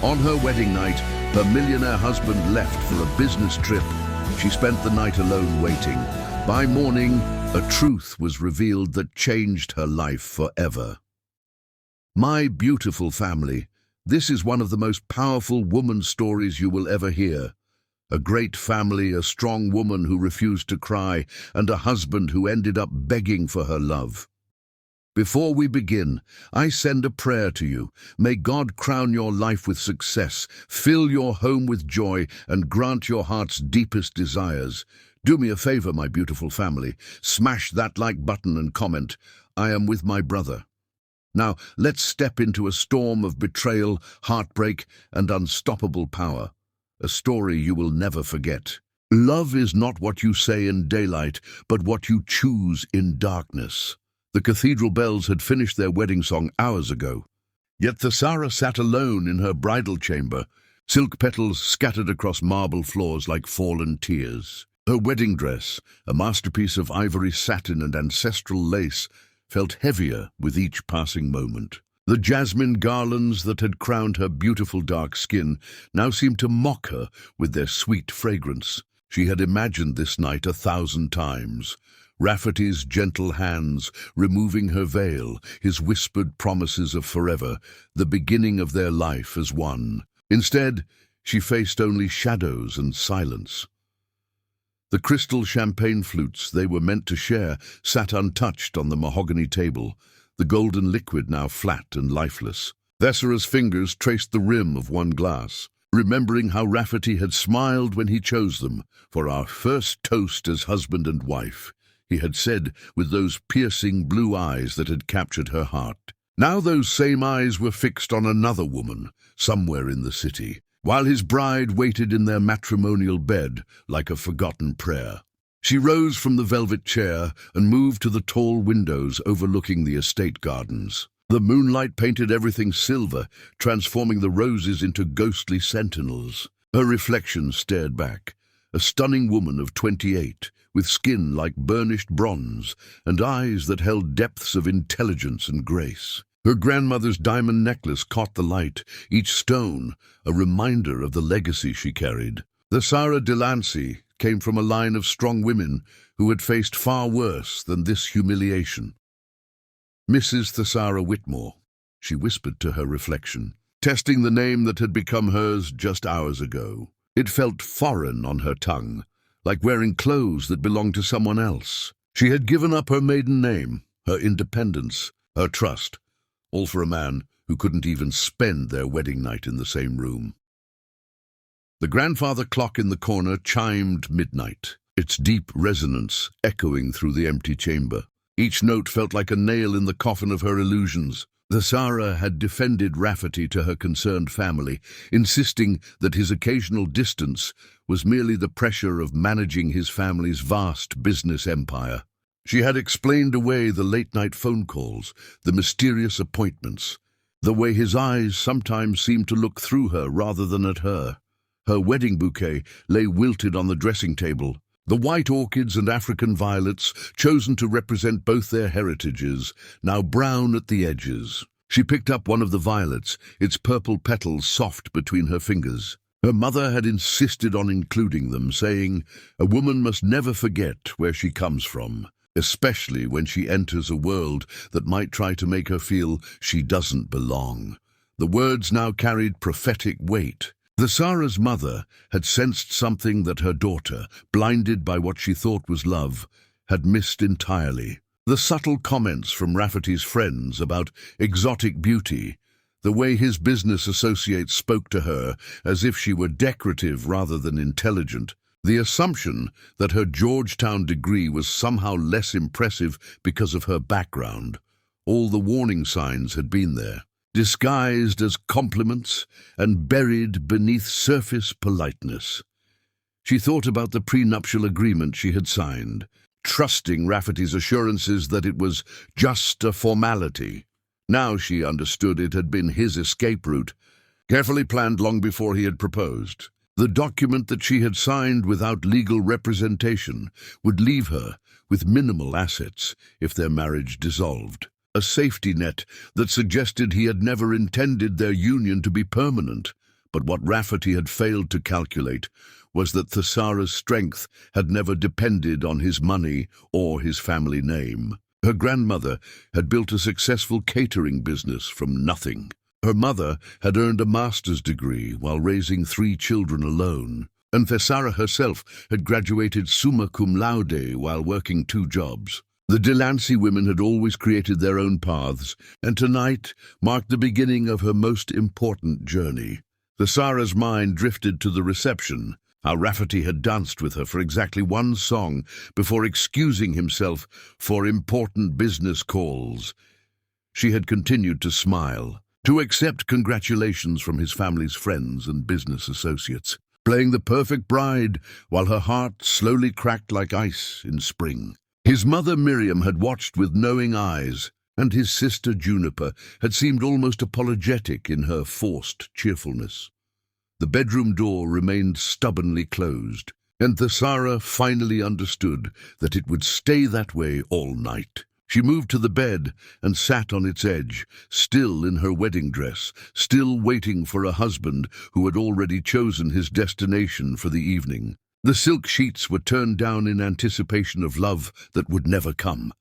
On her wedding night, her millionaire husband left for a business trip. She spent the night alone waiting. By morning, a truth was revealed that changed her life forever. My beautiful family, this is one of the most powerful woman stories you will ever hear. A great family, a strong woman who refused to cry, and a husband who ended up begging for her love. Before we begin, I send a prayer to you. May God crown your life with success, fill your home with joy, and grant your heart's deepest desires. Do me a favor, my beautiful family. Smash that like button and comment, "I am with my brother." Now, let's step into a storm of betrayal, heartbreak, and unstoppable power. A story you will never forget. Love is not what you say in daylight, but what you choose in darkness. The cathedral bells had finished their wedding song hours ago. Yet Thesara sat alone in her bridal chamber, silk petals scattered across marble floors like fallen tears. Her wedding dress, a masterpiece of ivory satin and ancestral lace, felt heavier with each passing moment. The jasmine garlands that had crowned her beautiful dark skin now seemed to mock her with their sweet fragrance. She had imagined this night 1,000 times. Rafferty's gentle hands removing her veil, his whispered promises of forever, the beginning of their life as one. Instead, she faced only shadows and silence. The crystal champagne flutes they were meant to share sat untouched on the mahogany table, the golden liquid now flat and lifeless. Thesara's fingers traced the rim of one glass, remembering how Rafferty had smiled when he chose them for our first toast as husband and wife, he had said with those piercing blue eyes that had captured her heart. Now those same eyes were fixed on another woman, somewhere in the city, while his bride waited in their matrimonial bed like a forgotten prayer. She rose from the velvet chair and moved to the tall windows overlooking the estate gardens. The moonlight painted everything silver, transforming the roses into ghostly sentinels. Her reflection stared back, a stunning woman of 28, with skin like burnished bronze and eyes that held depths of intelligence and grace. Her grandmother's diamond necklace caught the light, each stone a reminder of the legacy she carried. Thesara Delancey came from a line of strong women who had faced far worse than this humiliation. "Mrs. Thesara Whitmore," she whispered to her reflection, testing the name that had become hers just hours ago. It felt foreign on her tongue, like wearing clothes that belonged to someone else. She had given up her maiden name, her independence, her trust, all for a man who couldn't even spend their wedding night in the same room. The grandfather clock in the corner chimed midnight, its deep resonance echoing through the empty chamber. Each note felt like a nail in the coffin of her illusions. Thesara had defended Rafferty to her concerned family, insisting that his occasional distance was merely the pressure of managing his family's vast business empire. She had explained away the late-night phone calls, the mysterious appointments, the way his eyes sometimes seemed to look through her rather than at her. Her wedding bouquet lay wilted on the dressing table, the white orchids and African violets, chosen to represent both their heritages, now brown at the edges. She picked up one of the violets, its purple petals soft between her fingers. Her mother had insisted on including them, saying, "A woman must never forget where she comes from, especially when she enters a world that might try to make her feel she doesn't belong." The words now carried prophetic weight. Thesara's mother had sensed something that her daughter, blinded by what she thought was love, had missed entirely. The subtle comments from Rafferty's friends about exotic beauty, the way his business associates spoke to her as if she were decorative rather than intelligent, the assumption that her Georgetown degree was somehow less impressive because of her background. All the warning signs had been there, disguised as compliments and buried beneath surface politeness. She thought about the prenuptial agreement she had signed, trusting Rafferty's assurances that it was just a formality. Now she understood it had been his escape route, carefully planned long before he had proposed. The document that she had signed without legal representation would leave her with minimal assets if their marriage dissolved. A safety net that suggested he had never intended their union to be permanent. But what Rafferty had failed to calculate was that Thesara's strength had never depended on his money or his family name. Her grandmother had built a successful catering business from nothing. Her mother had earned a master's degree while raising 3 children alone. And Thesara herself had graduated summa cum laude while working 2 jobs. The Delancey women had always created their own paths, and tonight marked the beginning of her most important journey. Thesara's mind drifted to the reception, how Rafferty had danced with her for exactly 1 song before excusing himself for important business calls. She had continued to smile, to accept congratulations from his family's friends and business associates, playing the perfect bride while her heart slowly cracked like ice in spring. His mother Miriam had watched with knowing eyes, and his sister Juniper had seemed almost apologetic in her forced cheerfulness. The bedroom door remained stubbornly closed, and Thesara finally understood that it would stay that way all night. She moved to the bed and sat on its edge, still in her wedding dress, still waiting for a husband who had already chosen his destination for the evening. The silk sheets were turned down in anticipation of love that would never come,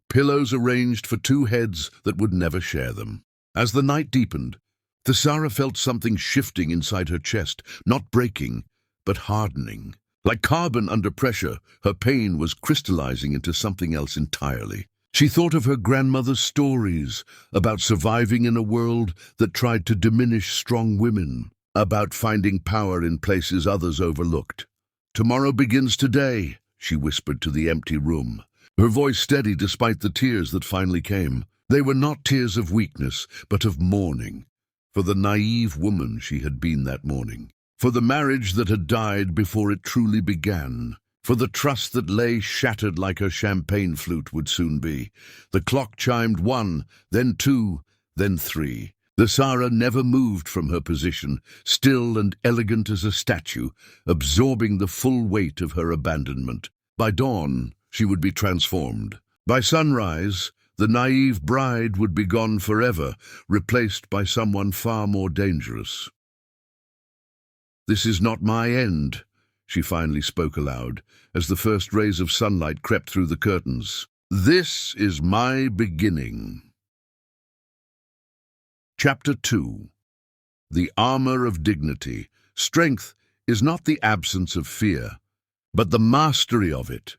pillows arranged for 2 heads that would never share them. As the night deepened, Thesara felt something shifting inside her chest, not breaking, but hardening. Like carbon under pressure, her pain was crystallizing into something else entirely. She thought of her grandmother's stories about surviving in a world that tried to diminish strong women, about finding power in places others overlooked. "Tomorrow begins today," she whispered to the empty room, her voice steady despite the tears that finally came. They were not tears of weakness, but of mourning, for the naive woman she had been that morning, for the marriage that had died before it truly began, for the trust that lay shattered like her champagne flute would soon be. The clock chimed 1, then 2, then 3. Thesara never moved from her position, still and elegant as a statue, absorbing the full weight of her abandonment. By dawn, she would be transformed. By sunrise, the naive bride would be gone forever, replaced by someone far more dangerous. "This is not my end," she finally spoke aloud, as the first rays of sunlight crept through the curtains. "This is my beginning." Chapter 2. The Armor of Dignity. Strength is not the absence of fear, but the mastery of it.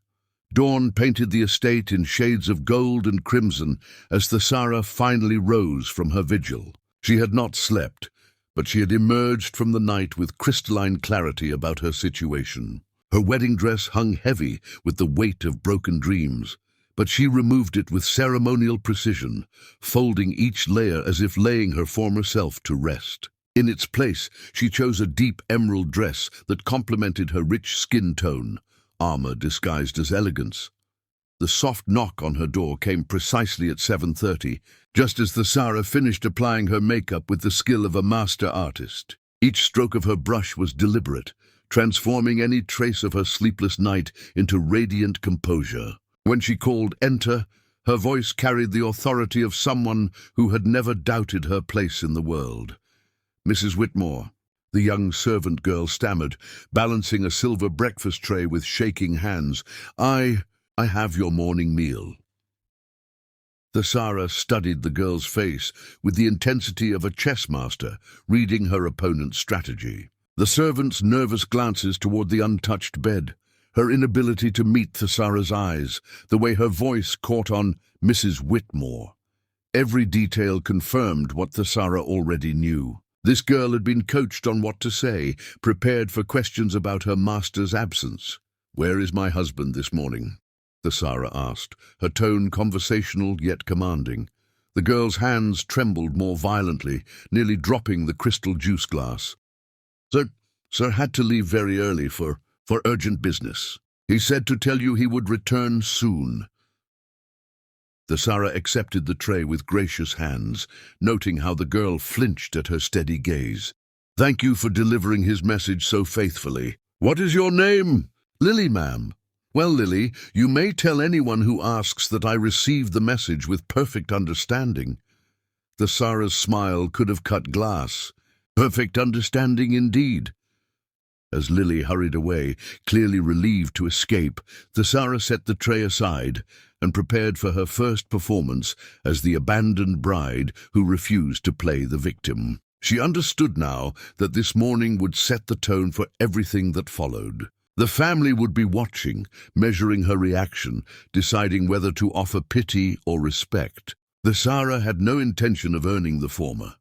Dawn painted the estate in shades of gold and crimson as Thesara finally rose from her vigil. She had not slept, but she had emerged from the night with crystalline clarity about her situation. Her wedding dress hung heavy with the weight of broken dreams, but she removed it with ceremonial precision, folding each layer as if laying her former self to rest. In its place, she chose a deep emerald dress that complemented her rich skin tone, armor disguised as elegance. The soft knock on her door came precisely at 7:30, just as Thesara finished applying her makeup with the skill of a master artist. Each stroke of her brush was deliberate, transforming any trace of her sleepless night into radiant composure. When she called "Enter," her voice carried the authority of someone who had never doubted her place in the world. "Mrs. Whitmore," the young servant girl stammered, balancing a silver breakfast tray with shaking hands. I have your morning meal." Thesara studied the girl's face with the intensity of a chess master reading her opponent's strategy. The servant's nervous glances toward the untouched bed, her inability to meet Thesara's eyes, the way her voice caught on "Mrs. Whitmore." Every detail confirmed what Thesara already knew. This girl had been coached on what to say, prepared for questions about her master's absence. "Where is my husband this morning?" Thesara asked, her tone conversational yet commanding. The girl's hands trembled more violently, nearly dropping the crystal juice glass. Sir had to leave very early for urgent business. He said to tell you he would return soon." Thesara accepted the tray with gracious hands, noting how the girl flinched at her steady gaze. "Thank you for delivering his message so faithfully. What is your name?" "Lily, ma'am." "Well, Lily, you may tell anyone who asks that I received the message with perfect understanding." Thesara's smile could have cut glass. Perfect understanding indeed. As Lily hurried away, clearly relieved to escape, Thesara set the tray aside and prepared for her first performance as the abandoned bride who refused to play the victim. She understood now that this morning would set the tone for everything that followed. The family would be watching, measuring her reaction, deciding whether to offer pity or respect. Thesara had no intention of earning the former.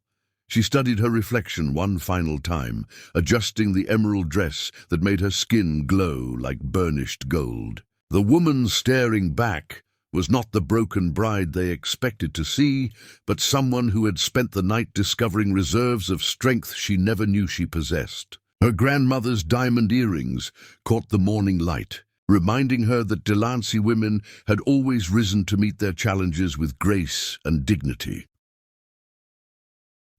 She studied her reflection one final time, adjusting the emerald dress that made her skin glow like burnished gold. The woman staring back was not the broken bride they expected to see, but someone who had spent the night discovering reserves of strength she never knew she possessed. Her grandmother's diamond earrings caught the morning light, reminding her that Delancey women had always risen to meet their challenges with grace and dignity.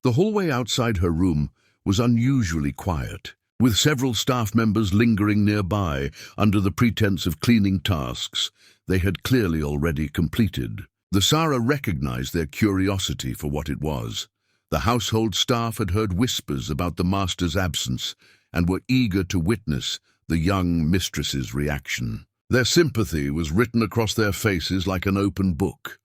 The hallway outside her room was unusually quiet, with several staff members lingering nearby under the pretense of cleaning tasks they had clearly already completed. Thesara recognized their curiosity for what it was. The household staff had heard whispers about the master's absence and were eager to witness the young mistress's reaction. Their sympathy was written across their faces like an open book.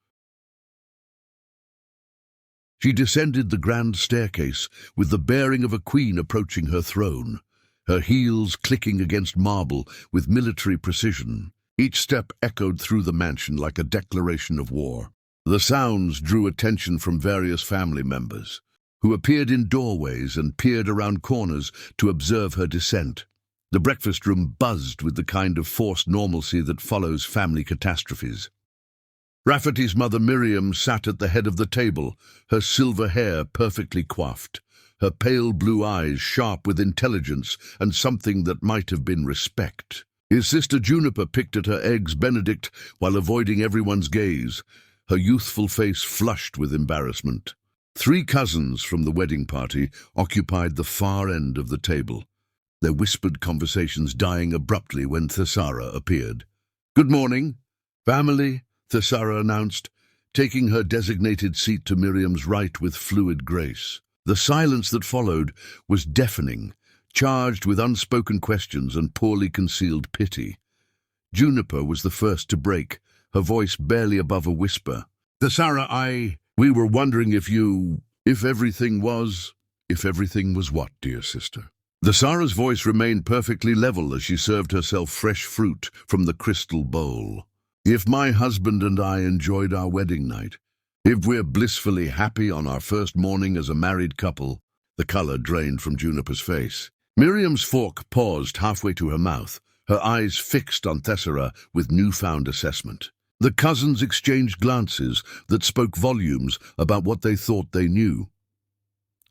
She descended the grand staircase with the bearing of a queen approaching her throne, her heels clicking against marble with military precision. Each step echoed through the mansion like a declaration of war. The sounds drew attention from various family members, who appeared in doorways and peered around corners to observe her descent. The breakfast room buzzed with the kind of forced normalcy that follows family catastrophes. Rafferty's mother Miriam sat at the head of the table, her silver hair perfectly coiffed, her pale blue eyes sharp with intelligence and something that might have been respect. His sister Juniper picked at her eggs Benedict while avoiding everyone's gaze, her youthful face flushed with embarrassment. 3 cousins from the wedding party occupied the far end of the table, their whispered conversations dying abruptly when Thesara appeared. "Good morning, family," Thesara announced, taking her designated seat to Miriam's right with fluid grace. The silence that followed was deafening, charged with unspoken questions and poorly concealed pity. Juniper was the first to break, her voice barely above a whisper. "Thesara, we were wondering if everything was what, dear sister?" Thesara's voice remained perfectly level as she served herself fresh fruit from the crystal bowl. "If my husband and I enjoyed our wedding night, if we're blissfully happy on our first morning as a married couple," the color drained from Juniper's face. Miriam's fork paused halfway to her mouth, her eyes fixed on Thesara with newfound assessment. The cousins exchanged glances that spoke volumes about what they thought they knew.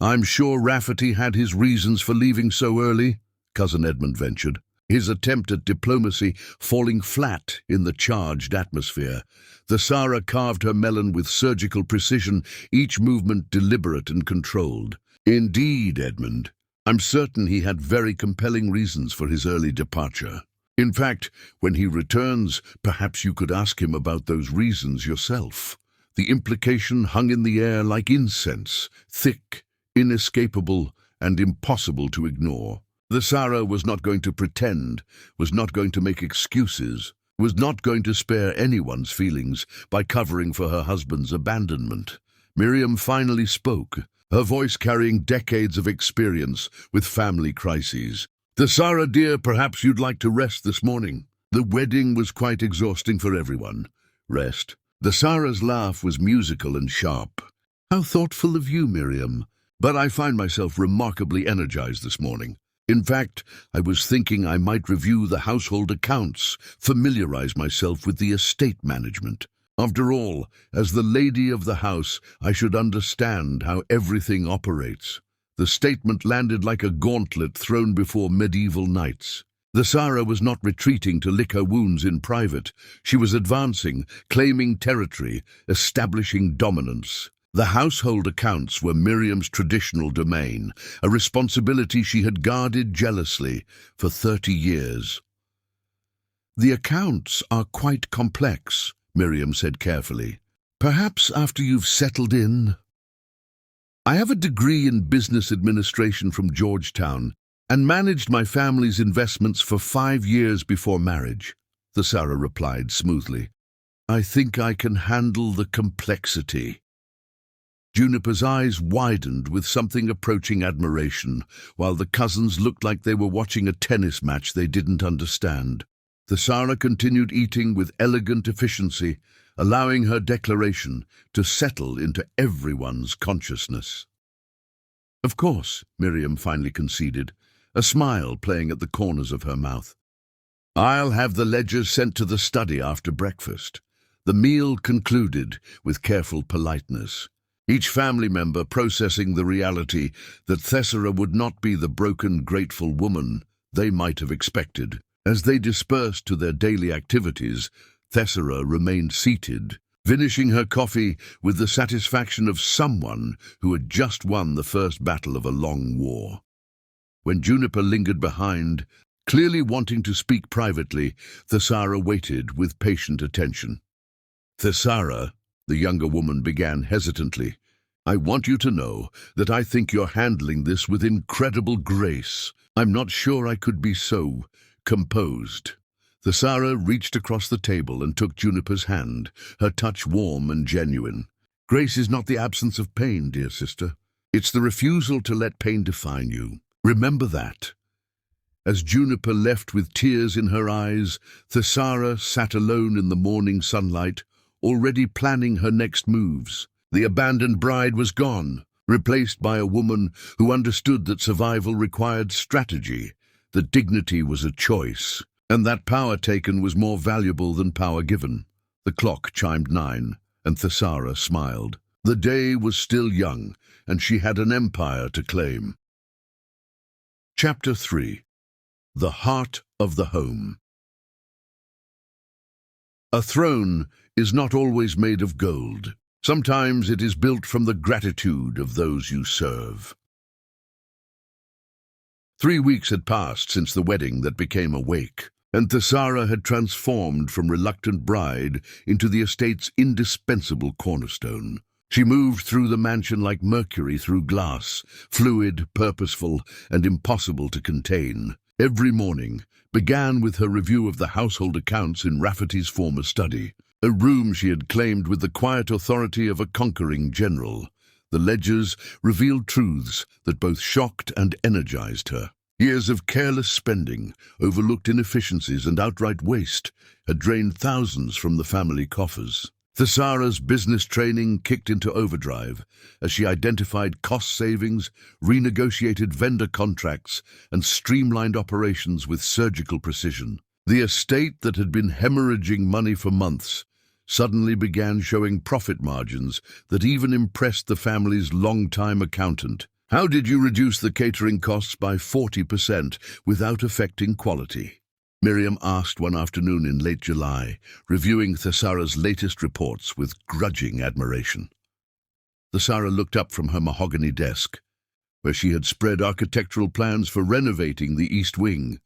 "I'm sure Rafferty had his reasons for leaving so early," Cousin Edmund ventured, his attempt at diplomacy falling flat in the charged atmosphere. Thesara carved her melon with surgical precision, each movement deliberate and controlled. "Indeed, Edmund. I'm certain he had very compelling reasons for his early departure. In fact, when he returns, perhaps you could ask him about those reasons yourself." The implication hung in the air like incense, thick, inescapable, and impossible to ignore. Thesara was not going to pretend, was not going to make excuses, was not going to spare anyone's feelings by covering for her husband's abandonment. Miriam finally spoke, her voice carrying decades of experience with family crises. "Thesara, dear, perhaps you'd like to rest this morning. The wedding was quite exhausting for everyone." "Rest?" Thesara's laugh was musical and sharp. "How thoughtful of you, Miriam. But I find myself remarkably energized this morning. In fact, I was thinking I might review the household accounts, familiarize myself with the estate management. After all, as the lady of the house, I should understand how everything operates." The statement landed like a gauntlet thrown before medieval knights. Thesara was not retreating to lick her wounds in private. She was advancing, claiming territory, establishing dominance. The household accounts were Miriam's traditional domain, a responsibility she had guarded jealously for 30 years. "The accounts are quite complex," Miriam said carefully. "Perhaps after you've settled in." I have a degree in business administration from Georgetown and managed my family's investments for 5 years before marriage, Thesara replied smoothly. I think I can handle the complexity. Juniper's eyes widened with something approaching admiration, while the cousins looked like they were watching a tennis match they didn't understand. Thesara continued eating with elegant efficiency, allowing her declaration to settle into everyone's consciousness. Of course, Miriam finally conceded, a smile playing at the corners of her mouth. I'll have the ledgers sent to the study after breakfast. The meal concluded with careful politeness, each family member processing the reality that Thesara would not be the broken, grateful woman they might have expected. As they dispersed to their daily activities, Thesara remained seated, finishing her coffee with the satisfaction of someone who had just won the first battle of a long war. When Juniper lingered behind, clearly wanting to speak privately, Thesara waited with patient attention. Thesara, the younger woman began hesitantly, I want you to know that I think you're handling this with incredible grace. I'm not sure I could be so composed. Thesara reached across the table and took Juniper's hand, her touch warm and genuine. Grace is not the absence of pain, dear sister. It's the refusal to let pain define you. Remember that. As Juniper left with tears in her eyes, Thesara sat alone in the morning sunlight, already planning her next moves. The abandoned bride was gone, replaced by a woman who understood that survival required strategy, that dignity was a choice, and that power taken was more valuable than power given. The clock chimed 9, and Thesara smiled. The day was still young, and she had an empire to claim. Chapter 3. The Heart of the Home. A throne is not always made of gold. Sometimes it is built from the gratitude of those you serve. 3 weeks had passed since the wedding that became a wake, and Thesara had transformed from reluctant bride into the estate's indispensable cornerstone. She moved through the mansion like mercury through glass, fluid, purposeful, and impossible to contain. Every morning began with her review of the household accounts in Rafferty's former study, a room she had claimed with the quiet authority of a conquering general. The ledgers revealed truths that both shocked and energized her. Years of careless spending, overlooked inefficiencies, and outright waste had drained thousands from the family coffers. Thesara's business training kicked into overdrive as she identified cost savings, renegotiated vendor contracts, and streamlined operations with surgical precision. The estate that had been hemorrhaging money for months suddenly began showing profit margins that even impressed the family's longtime accountant. How did you reduce the catering costs by 40% without affecting quality? Miriam asked one afternoon in late July, reviewing Thesara's latest reports with grudging admiration. Thesara looked up from her mahogany desk, where she had spread architectural plans for renovating the East Wing.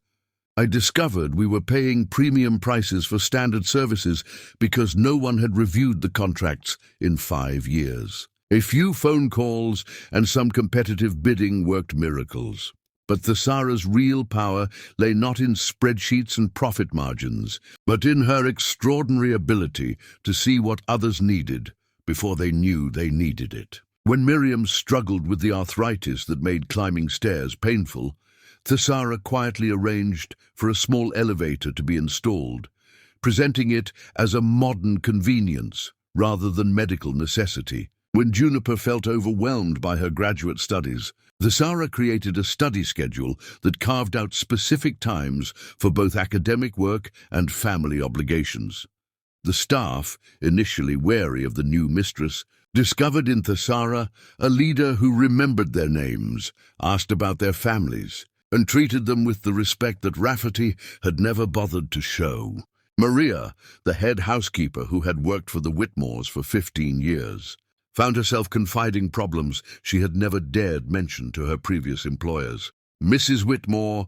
I discovered we were paying premium prices for standard services because no one had reviewed the contracts in 5 years. A few phone calls and some competitive bidding worked miracles. But Thesara's real power lay not in spreadsheets and profit margins, but in her extraordinary ability to see what others needed before they knew they needed it. When Miriam struggled with the arthritis that made climbing stairs painful, Thesara quietly arranged for a small elevator to be installed, presenting it as a modern convenience rather than medical necessity. When Juniper felt overwhelmed by her graduate studies, Thesara created a study schedule that carved out specific times for both academic work and family obligations. The staff, initially wary of the new mistress, discovered in Thesara a leader who remembered their names, asked about their families, and treated them with the respect that Rafferty had never bothered to show. Maria, the head housekeeper who had worked for the Whitmores for 15 years, found herself confiding problems she had never dared mention to her previous employers. Mrs. Whitmore,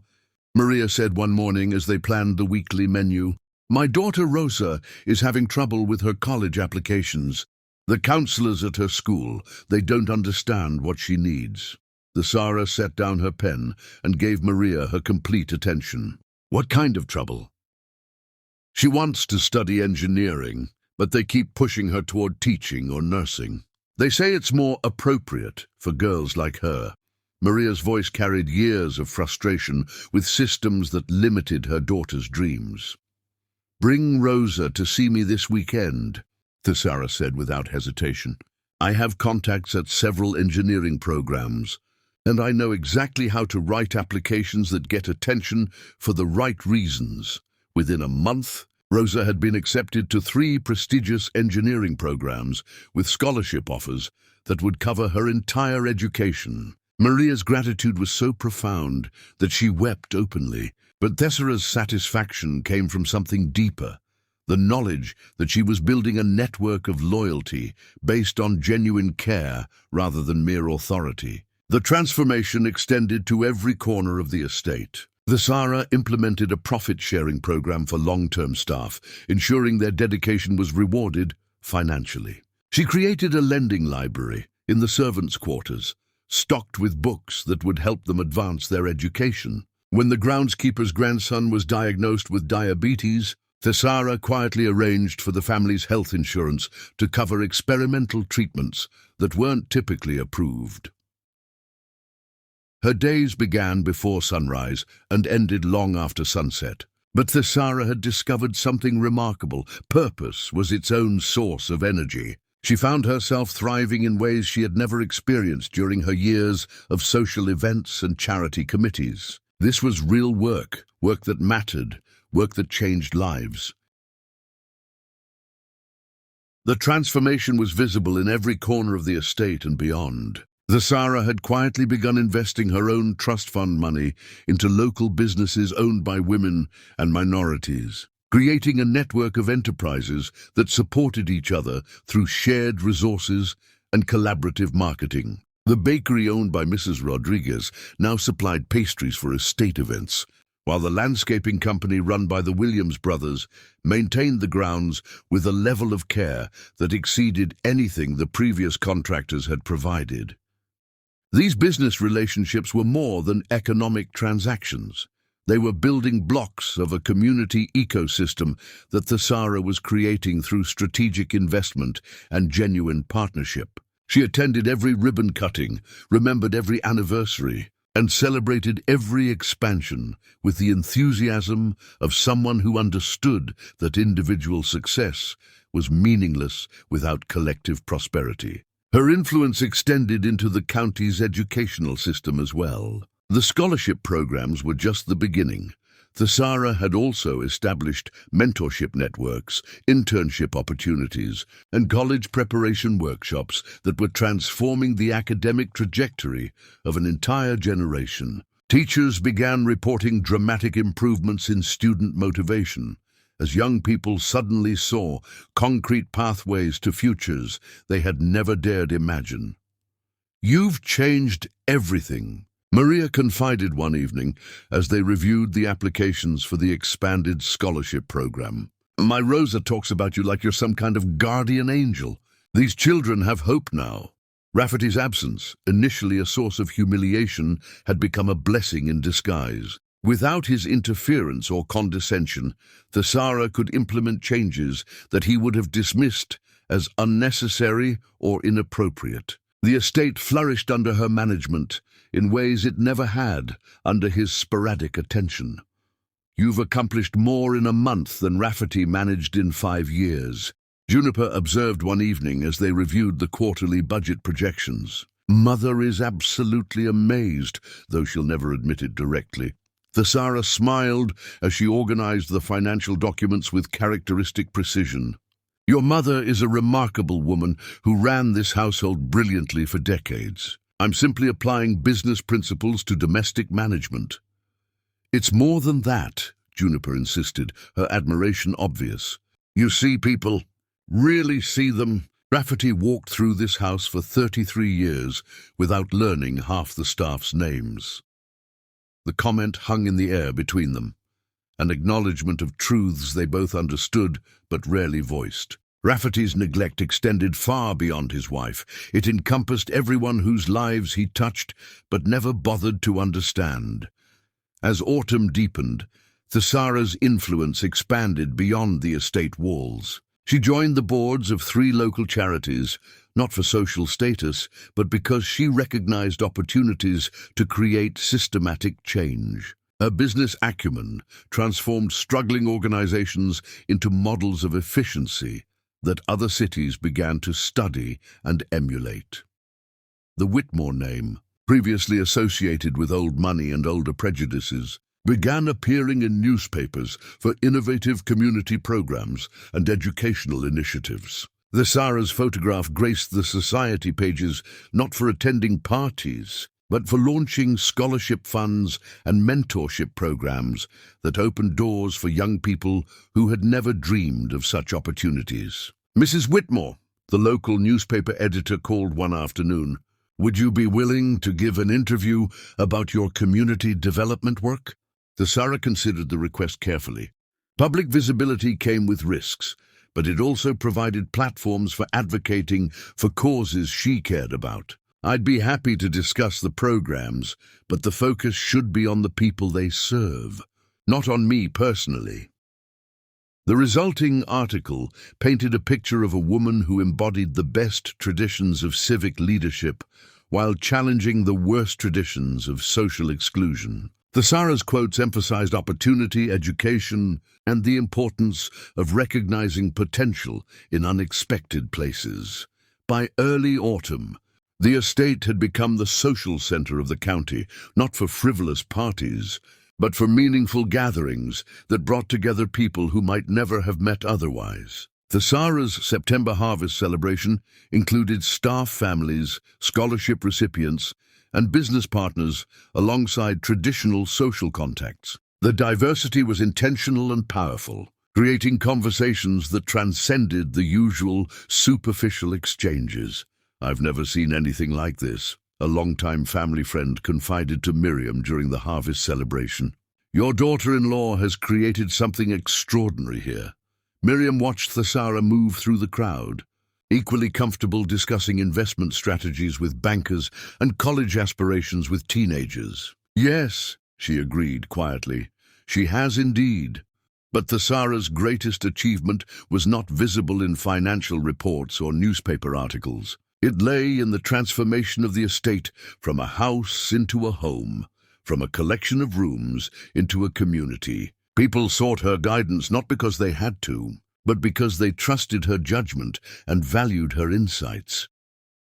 Maria said one morning as they planned the weekly menu, my daughter Rosa is having trouble with her college applications. The counselors at her school, they don't understand what she needs. Thesara set down her pen and gave Maria her complete attention. What kind of trouble? She wants to study engineering, but they keep pushing her toward teaching or nursing. They say it's more appropriate for girls like her. Maria's voice carried years of frustration with systems that limited her daughter's dreams. Bring Rosa to see me this weekend, Thesara said without hesitation. I have contacts at several engineering programs, and I know exactly how to write applications that get attention for the right reasons. Within a month, Rosa had been accepted to 3 prestigious engineering programs with scholarship offers that would cover her entire education. Maria's gratitude was so profound that she wept openly, but Thesara's satisfaction came from something deeper, the knowledge that she was building a network of loyalty based on genuine care rather than mere authority. The transformation extended to every corner of the estate. Thesara implemented a profit-sharing program for long-term staff, ensuring their dedication was rewarded financially. She created a lending library in the servants' quarters, stocked with books that would help them advance their education. When the groundskeeper's grandson was diagnosed with diabetes, Thesara quietly arranged for the family's health insurance to cover experimental treatments that weren't typically approved. Her days began before sunrise and ended long after sunset. But Thesara had discovered something remarkable. Purpose was its own source of energy. She found herself thriving in ways she had never experienced during her years of social events and charity committees. This was real work, work that mattered, work that changed lives. The transformation was visible in every corner of the estate and beyond. Thesara had quietly begun investing her own trust fund money into local businesses owned by women and minorities, creating a network of enterprises that supported each other through shared resources and collaborative marketing. The bakery owned by Mrs. Rodriguez now supplied pastries for estate events, while the landscaping company run by the Williams brothers maintained the grounds with a level of care that exceeded anything the previous contractors had provided. These business relationships were more than economic transactions. They were building blocks of a community ecosystem that Thesara was creating through strategic investment and genuine partnership. She attended every ribbon cutting, remembered every anniversary, and celebrated every expansion with the enthusiasm of someone who understood that individual success was meaningless without collective prosperity. Her influence extended into the county's educational system as well. The scholarship programs were just the beginning. Thesara had also established mentorship networks, internship opportunities, and college preparation workshops that were transforming the academic trajectory of an entire generation. Teachers began reporting dramatic improvements in student motivation, as young people suddenly saw concrete pathways to futures they had never dared imagine. "You've changed everything," Maria confided one evening as they reviewed the applications for the expanded scholarship program. "My Rosa talks about you like you're some kind of guardian angel. These children have hope now." Rafferty's absence, initially a source of humiliation, had become a blessing in disguise. Without his interference or condescension, Thesara could implement changes that he would have dismissed as unnecessary or inappropriate. The estate flourished under her management in ways it never had under his sporadic attention. "You've accomplished more in a month than Rafferty managed in 5 years," Juniper observed one evening as they reviewed the quarterly budget projections. "Mother is absolutely amazed, though she'll never admit it directly." Thesara smiled as she organized the financial documents with characteristic precision. "Your mother is a remarkable woman who ran this household brilliantly for decades. I'm simply applying business principles to domestic management." "It's more than that," Juniper insisted, her admiration obvious. "You see people, really see them." Rafferty walked through this house for 33 years without learning half the staff's names. The comment hung in the air between them, an acknowledgement of truths they both understood but rarely voiced. Rafferty's neglect extended far beyond his wife. It encompassed everyone whose lives he touched but never bothered to understand. As autumn deepened, Thesara's influence expanded beyond the estate walls. She joined the boards of 3 local charities, not for social status, but because she recognized opportunities to create systematic change. Her business acumen transformed struggling organizations into models of efficiency that other cities began to study and emulate. The Whitmore name, previously associated with old money and older prejudices, began appearing in newspapers for innovative community programs and educational initiatives. Thesara's photograph graced the society pages not for attending parties, but for launching scholarship funds and mentorship programs that opened doors for young people who had never dreamed of such opportunities. "Mrs. Whitmore," the local newspaper editor called one afternoon, "would you be willing to give an interview about your community development work?" Thesara considered the request carefully. Public visibility came with risks, but it also provided platforms for advocating for causes she cared about. "I'd be happy to discuss the programs, but the focus should be on the people they serve, not on me personally." The resulting article painted a picture of a woman who embodied the best traditions of civic leadership while challenging the worst traditions of social exclusion. Thesara's quotes emphasized opportunity, education, and the importance of recognizing potential in unexpected places. By early autumn, the estate had become the social center of the county, not for frivolous parties, but for meaningful gatherings that brought together people who might never have met otherwise. Thesara's September harvest celebration included staff families, scholarship recipients, and business partners alongside traditional social contacts. The diversity was intentional and powerful, creating conversations that transcended the usual superficial exchanges. "I've never seen anything like this," a longtime family friend confided to Miriam during the harvest celebration. "Your daughter-in-law has created something extraordinary here." Miriam watched Thesara move through the crowd, equally comfortable discussing investment strategies with bankers and college aspirations with teenagers. "Yes," she agreed quietly, "she has indeed." But Thesara's greatest achievement was not visible in financial reports or newspaper articles. It lay in the transformation of the estate from a house into a home, from a collection of rooms into a community. People sought her guidance not because they had to, but because they trusted her judgment and valued her insights.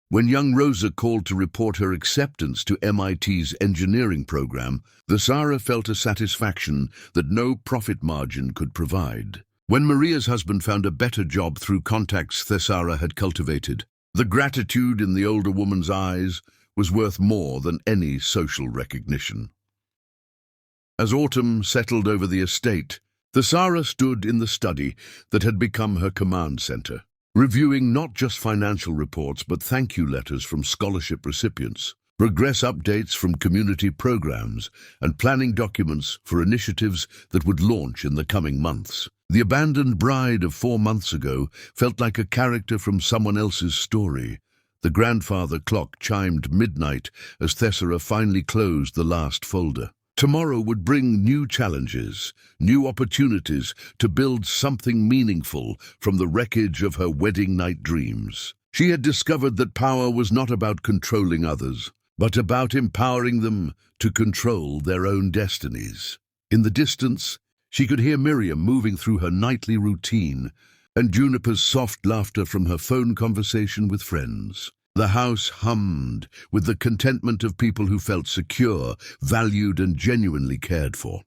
When young Rosa called to report her acceptance to MIT's engineering program, Thesara felt a satisfaction that no profit margin could provide. When Maria's husband found a better job through contacts Thesara had cultivated, the gratitude in the older woman's eyes was worth more than any social recognition. As autumn settled over the estate, Thesara stood in the study that had become her command center, reviewing not just financial reports but thank you letters from scholarship recipients, progress updates from community programs, and planning documents for initiatives that would launch in the coming months. The abandoned bride of 4 months ago felt like a character from someone else's story. The grandfather clock chimed midnight as Thesara finally closed the last folder. Tomorrow would bring new challenges, new opportunities to build something meaningful from the wreckage of her wedding night dreams. She had discovered that power was not about controlling others, but about empowering them to control their own destinies. In the distance, she could hear Miriam moving through her nightly routine and Juniper's soft laughter from her phone conversation with friends. The house hummed with the contentment of people who felt secure, valued, and genuinely cared for.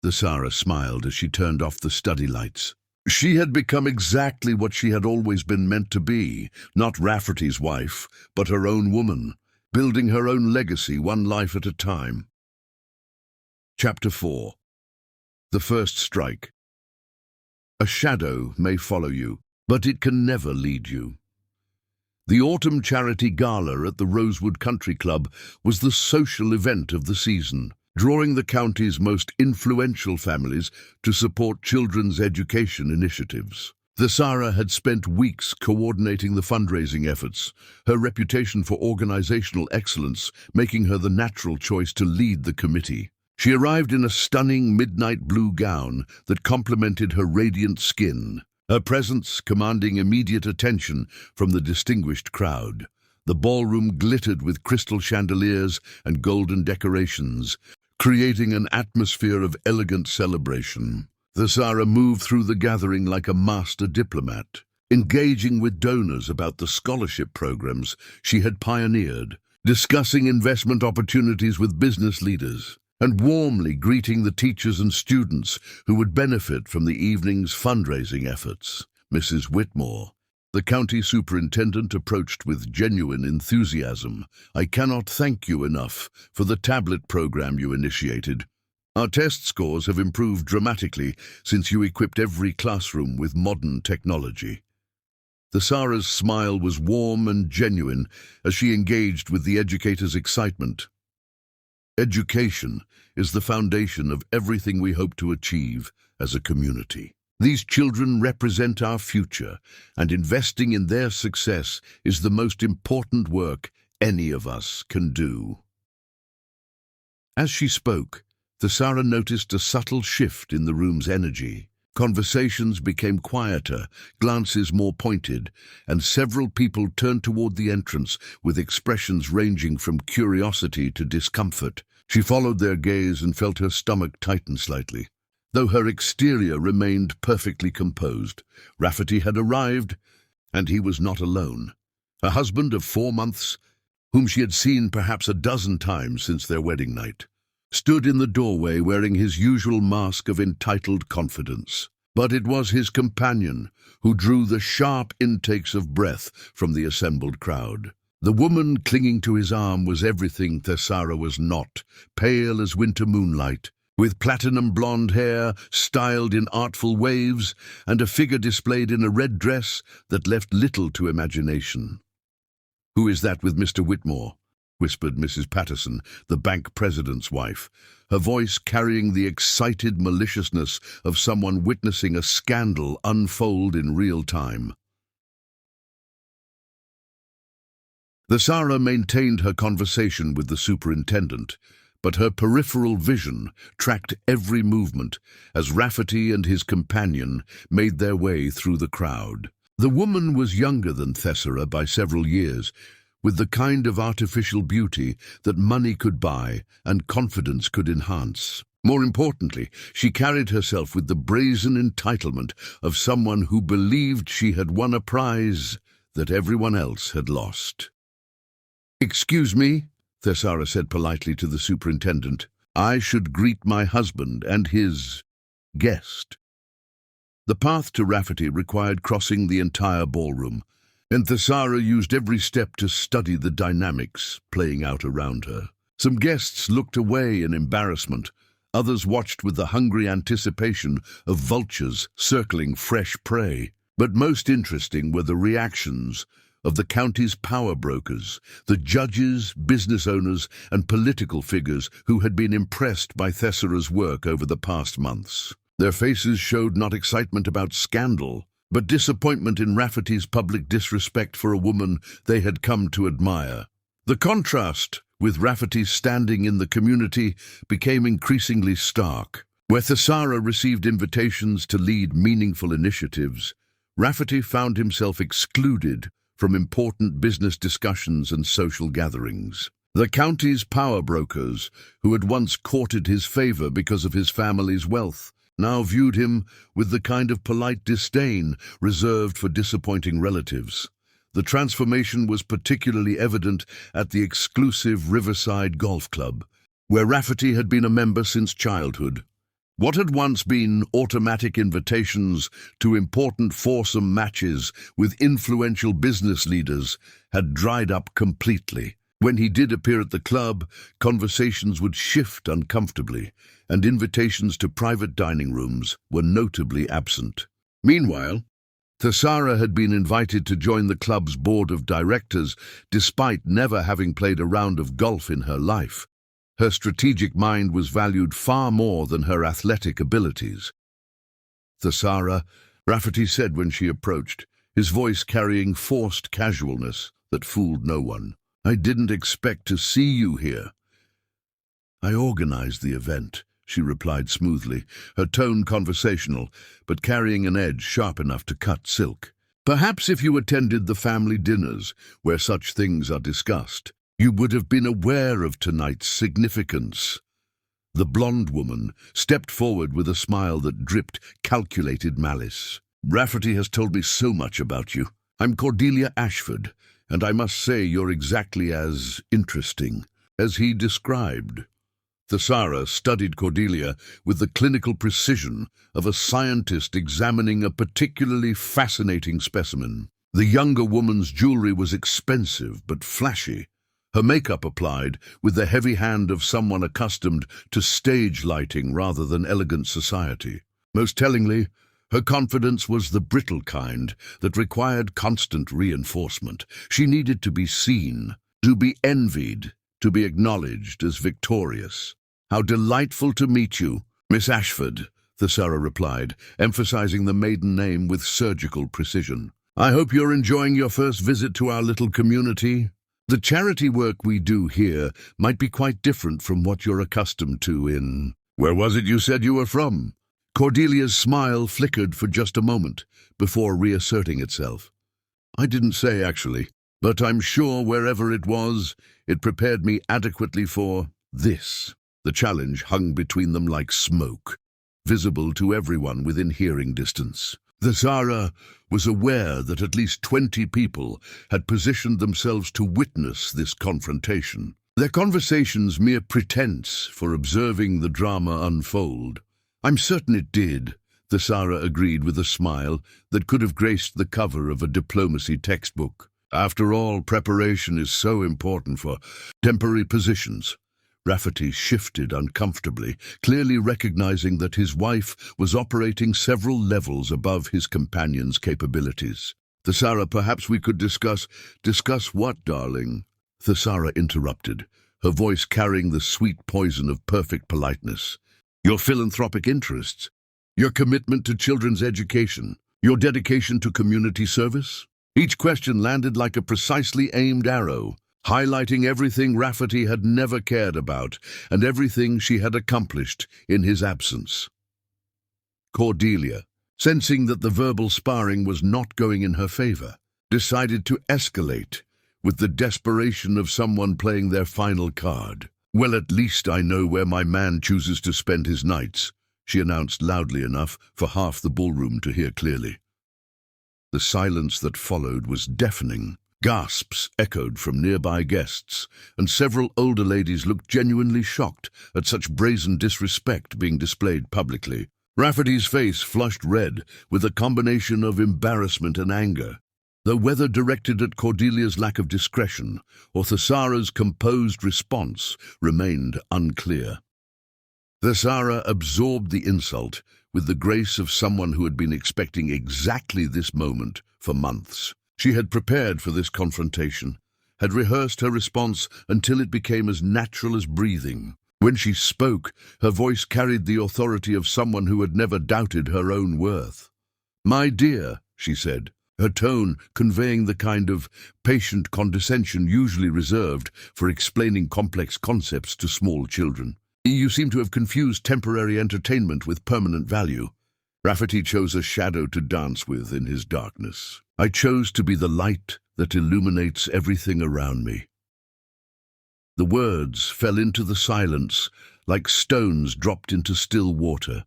Thesara smiled as she turned off the study lights. She had become exactly what she had always been meant to be, not Rafferty's wife, but her own woman, building her own legacy one life at a time. Chapter 4. The First Strike. A shadow may follow you, but it can never lead you. The autumn charity gala at the Rosewood Country Club was the social event of the season, drawing the county's most influential families to support children's education initiatives. Thesara had spent weeks coordinating the fundraising efforts, her reputation for organizational excellence making her the natural choice to lead the committee. She arrived in a stunning midnight blue gown that complemented her radiant skin, her presence commanding immediate attention from the distinguished crowd. The ballroom glittered with crystal chandeliers and golden decorations, creating an atmosphere of elegant celebration. Thesara moved through the gathering like a master diplomat, engaging with donors about the scholarship programs she had pioneered, discussing investment opportunities with business leaders, and warmly greeting the teachers and students who would benefit from the evening's fundraising efforts. Mrs. Whitmore, the county superintendent, approached with genuine enthusiasm. "I cannot thank you enough for the tablet program you initiated. Our test scores have improved dramatically since you equipped every classroom with modern technology." Thesara's smile was warm and genuine as she engaged with the educators' excitement. Education is the foundation of everything we hope to achieve as a community. These children represent our future, and investing in their success is the most important work any of us can do. As she spoke, Thesara noticed a subtle shift in the room's energy. Conversations became quieter, glances more pointed, and several people turned toward the entrance with expressions ranging from curiosity to discomfort. She followed their gaze and felt her stomach tighten slightly. Though her exterior remained perfectly composed, Rafferty had arrived, and he was not alone. Her husband of 4 months, whom she had seen perhaps a dozen times since their wedding night, stood in the doorway wearing his usual mask of entitled confidence. But it was his companion who drew the sharp intakes of breath from the assembled crowd. The woman clinging to his arm was everything Thesara was not, pale as winter moonlight, with platinum blonde hair styled in artful waves and a figure displayed in a red dress that left little to imagination. "Who is that with Mr. Whitmore?" whispered Mrs. Patterson, the bank president's wife, her voice carrying the excited maliciousness of someone witnessing a scandal unfold in real time. Thesara maintained her conversation with the superintendent, but her peripheral vision tracked every movement as Rafferty and his companion made their way through the crowd. The woman was younger than Thesara by several years, with the kind of artificial beauty that money could buy and confidence could enhance. More importantly, she carried herself with the brazen entitlement of someone who believed she had won a prize that everyone else had lost. "Excuse me," Thesara said politely to the superintendent. "I should greet my husband and his guest." The path to Rafferty required crossing the entire ballroom, and Thesara used every step to study the dynamics playing out around her. Some guests looked away in embarrassment. Others watched with the hungry anticipation of vultures circling fresh prey. But most interesting were the reactions of the county's power brokers, the judges, business owners, and political figures who had been impressed by Thesara's work over the past months. Their faces showed not excitement about scandal, but disappointment in Rafferty's public disrespect for a woman they had come to admire. The contrast with Rafferty's standing in the community became increasingly stark. Where Thesara received invitations to lead meaningful initiatives, Rafferty found himself excluded from important business discussions and social gatherings. The county's power brokers, who had once courted his favor because of his family's wealth, now viewed him with the kind of polite disdain reserved for disappointing relatives. The transformation was particularly evident at the exclusive Riverside Golf Club, where Rafferty had been a member since childhood. What had once been automatic invitations to important foursome matches with influential business leaders had dried up completely. When he did appear at the club, conversations would shift uncomfortably, and invitations to private dining rooms were notably absent. Meanwhile, Thesara had been invited to join the club's board of directors despite never having played a round of golf in her life. Her strategic mind was valued far more than her athletic abilities. Thesara, Rafferty said when she approached, his voice carrying forced casualness that fooled no one. "I didn't expect to see you here." "I organized the event," she replied smoothly, her tone conversational, but carrying an edge sharp enough to cut silk. "Perhaps if you attended the family dinners, where such things are discussed, you would have been aware of tonight's significance." The blonde woman stepped forward with a smile that dripped calculated malice. "Rafferty has told me so much about you. I'm Cordelia Ashford, and I must say you're exactly as interesting as he described." Thesara studied Cordelia with the clinical precision of a scientist examining a particularly fascinating specimen. The younger woman's jewelry was expensive but flashy, her makeup applied with the heavy hand of someone accustomed to stage lighting rather than elegant society. Most tellingly, her confidence was the brittle kind that required constant reinforcement. She needed to be seen, to be envied, to be acknowledged as victorious. "How delightful to meet you, Miss Ashford," Thesara replied, emphasizing the maiden name with surgical precision. "I hope you're enjoying your first visit to our little community. The charity work we do here might be quite different from what you're accustomed to in—" "Where was it you said you were from?" Cordelia's smile flickered for just a moment before reasserting itself. "I didn't say, actually, but I'm sure wherever it was, it prepared me adequately for this." The challenge hung between them like smoke, visible to everyone within hearing distance. Thesara was aware that at least 20 people had positioned themselves to witness this confrontation. Their conversations mere pretense for observing the drama unfold. "I'm certain it did," Thesara agreed with a smile that could have graced the cover of a diplomacy textbook. "After all, preparation is so important for temporary positions." Rafferty shifted uncomfortably, clearly recognizing that his wife was operating several levels above his companion's capabilities. "Thesara, perhaps we could discuss—" "Discuss what, darling?" Thesara interrupted, her voice carrying the sweet poison of perfect politeness. "Your philanthropic interests, your commitment to children's education, your dedication to community service?" Each question landed like a precisely aimed arrow, highlighting everything Rafferty had never cared about and everything she had accomplished in his absence. Cordelia, sensing that the verbal sparring was not going in her favor, decided to escalate with the desperation of someone playing their final card. "Well, at least I know where my man chooses to spend his nights," she announced loudly enough for half the ballroom to hear clearly. The silence that followed was deafening. Gasps echoed from nearby guests, and several older ladies looked genuinely shocked at such brazen disrespect being displayed publicly. Rafferty's face flushed red with a combination of embarrassment and anger, though whether directed at Cordelia's lack of discretion or Thesara's composed response remained unclear. Thesara absorbed the insult with the grace of someone who had been expecting exactly this moment for months. She had prepared for this confrontation, had rehearsed her response until it became as natural as breathing. When she spoke, her voice carried the authority of someone who had never doubted her own worth. "My dear," she said, her tone conveying the kind of patient condescension usually reserved for explaining complex concepts to small children. "You seem to have confused temporary entertainment with permanent value." Rafferty chose a shadow to dance with in his darkness. "I chose to be the light that illuminates everything around me." The words fell into the silence like stones dropped into still water,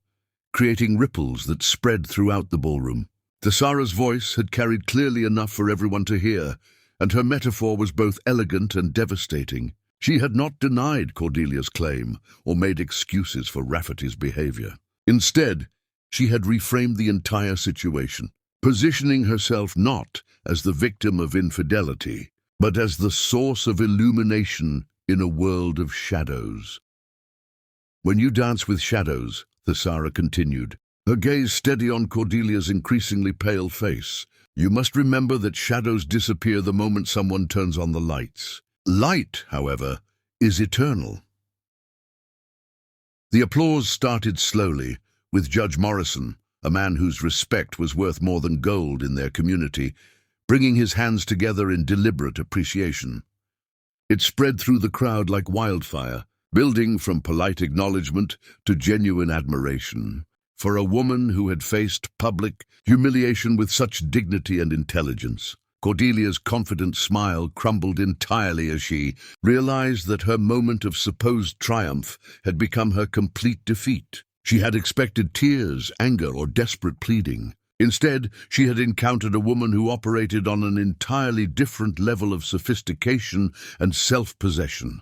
creating ripples that spread throughout the ballroom. Thesara's voice had carried clearly enough for everyone to hear, and her metaphor was both elegant and devastating. She had not denied Cordelia's claim or made excuses for Rafferty's behavior. Instead, she had reframed the entire situation, positioning herself not as the victim of infidelity, but as the source of illumination in a world of shadows. "When you dance with shadows," Thesara continued, her gaze steady on Cordelia's increasingly pale face, "you must remember that shadows disappear the moment someone turns on the lights. Light, however, is eternal." The applause started slowly, with Judge Morrison, a man whose respect was worth more than gold in their community, bringing his hands together in deliberate appreciation. It spread through the crowd like wildfire, building from polite acknowledgement to genuine admiration. For a woman who had faced public humiliation with such dignity and intelligence, Cordelia's confident smile crumbled entirely as she realized that her moment of supposed triumph had become her complete defeat. She had expected tears, anger, or desperate pleading. Instead, she had encountered a woman who operated on an entirely different level of sophistication and self-possession.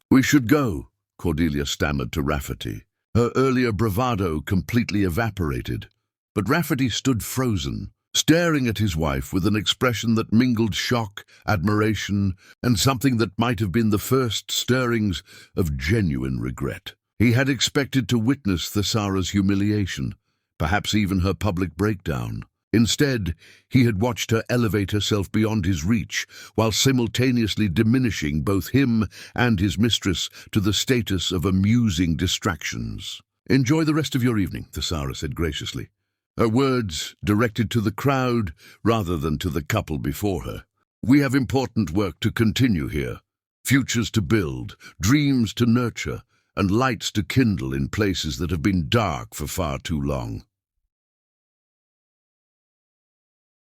We should go," Cordelia stammered to Rafferty. Her earlier bravado completely evaporated, but Rafferty stood frozen, staring at his wife with an expression that mingled shock, admiration, and something that might have been the first stirrings of genuine regret. He had expected to witness Thesara's humiliation, perhaps even her public breakdown. Instead, he had watched her elevate herself beyond his reach, while simultaneously diminishing both him and his mistress to the status of amusing distractions. "Enjoy the rest of your evening," Thesara said graciously, her words directed to the crowd rather than to the couple before her. "We have important work to continue here, futures to build, dreams to nurture, and lights to kindle in places that have been dark for far too long."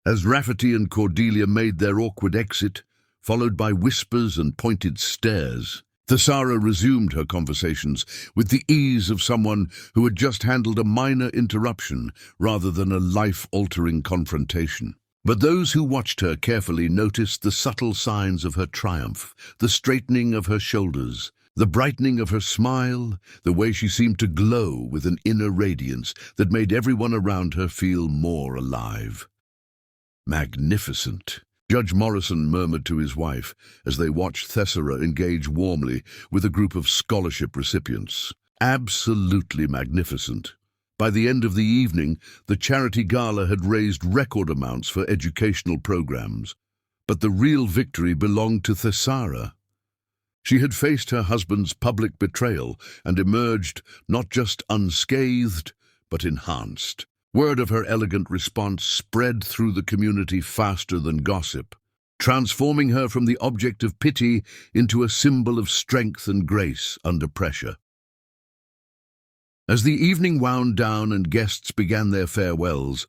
As Rafferty and Cordelia made their awkward exit, followed by whispers and pointed stares, Thesara resumed her conversations with the ease of someone who had just handled a minor interruption rather than a life-altering confrontation. But those who watched her carefully noticed the subtle signs of her triumph, the straightening of her shoulders, the brightening of her smile, the way she seemed to glow with an inner radiance that made everyone around her feel more alive. "Magnificent," Judge Morrison murmured to his wife as they watched Thesara engage warmly with a group of scholarship recipients. "Absolutely magnificent." By the end of the evening, the charity gala had raised record amounts for educational programs. But the real victory belonged to Thesara. She had faced her husband's public betrayal and emerged not just unscathed, but enhanced. Word of her elegant response spread through the community faster than gossip, transforming her from the object of pity into a symbol of strength and grace under pressure. As the evening wound down and guests began their farewells,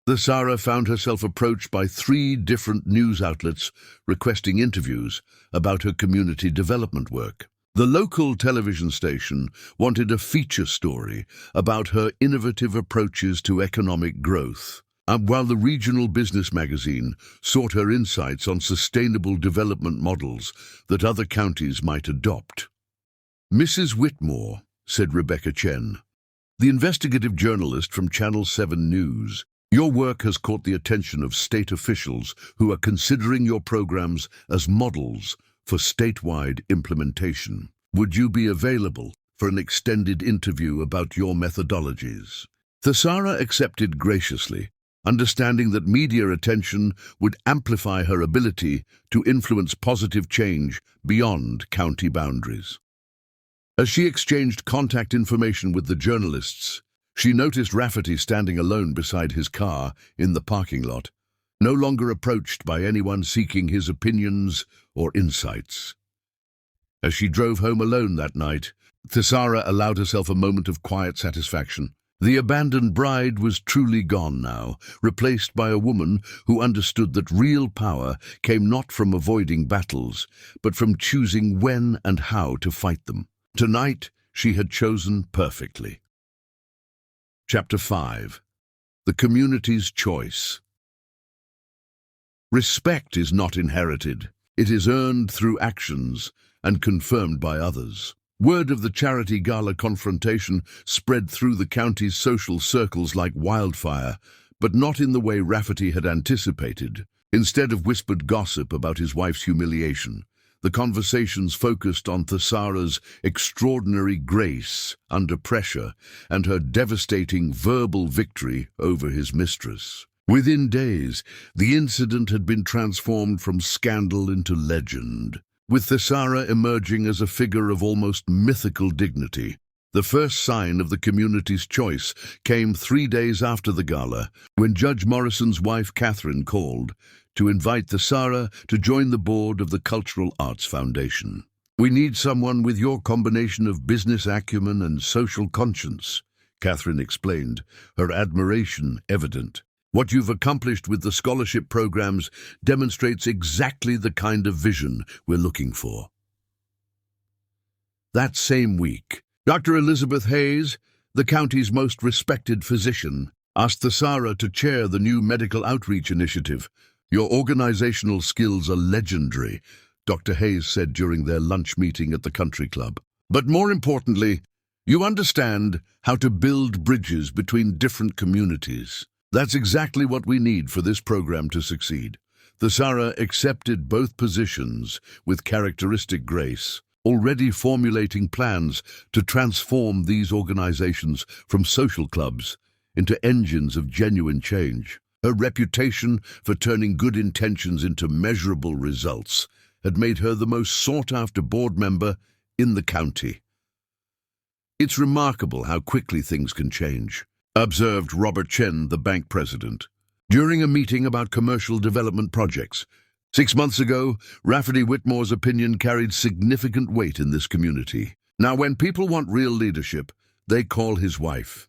Thesara found herself approached by 3 different news outlets requesting interviews about her community development work. The local television station wanted a feature story about her innovative approaches to economic growth, while the regional business magazine sought her insights on sustainable development models that other counties might adopt. "Mrs. Whitmore," said Rebecca Chen, the investigative journalist from Channel 7 News, "your work has caught the attention of state officials who are considering your programs as models for statewide implementation. Would you be available for an extended interview about your methodologies?" Thesara accepted graciously, understanding that media attention would amplify her ability to influence positive change beyond county boundaries. As she exchanged contact information with the journalists, she noticed Rafferty standing alone beside his car in the parking lot, no longer approached by anyone seeking his opinions or insights. As she drove home alone that night, Thesara allowed herself a moment of quiet satisfaction. The abandoned bride was truly gone now, replaced by a woman who understood that real power came not from avoiding battles, but from choosing when and how to fight them. Tonight, she had chosen perfectly. Chapter 5. The Community's Choice. Respect is not inherited. It is earned through actions and confirmed by others. Word of the charity gala confrontation spread through the county's social circles like wildfire, but not in the way Rafferty had anticipated. Instead of whispered gossip about his wife's humiliation, the conversations focused on Thesara's extraordinary grace under pressure and her devastating verbal victory over his mistress. Within days, the incident had been transformed from scandal into legend, with Thesara emerging as a figure of almost mythical dignity. The first sign of the community's choice came 3 days after the gala, when Judge Morrison's wife Catherine called to invite Thesara to join the board of the Cultural Arts Foundation. "We need someone with your combination of business acumen and social conscience," Catherine explained, her admiration evident. "What you've accomplished with the scholarship programs demonstrates exactly the kind of vision we're looking for." That same week, Dr. Elizabeth Hayes, the county's most respected physician, asked Thesara to chair the new medical outreach initiative. "Your organizational skills are legendary," Dr. Hayes said during their lunch meeting at the country club. "But more importantly, you understand how to build bridges between different communities. That's exactly what we need for this program to succeed." Thesara accepted both positions with characteristic grace, already formulating plans to transform these organizations from social clubs into engines of genuine change. Her reputation for turning good intentions into measurable results had made her the most sought-after board member in the county. "It's remarkable how quickly things can change," observed Robert Chen, the bank president, during a meeting about commercial development projects. 6 months ago, Rafferty Whitmore's opinion carried significant weight in this community. Now, when people want real leadership, they call his wife.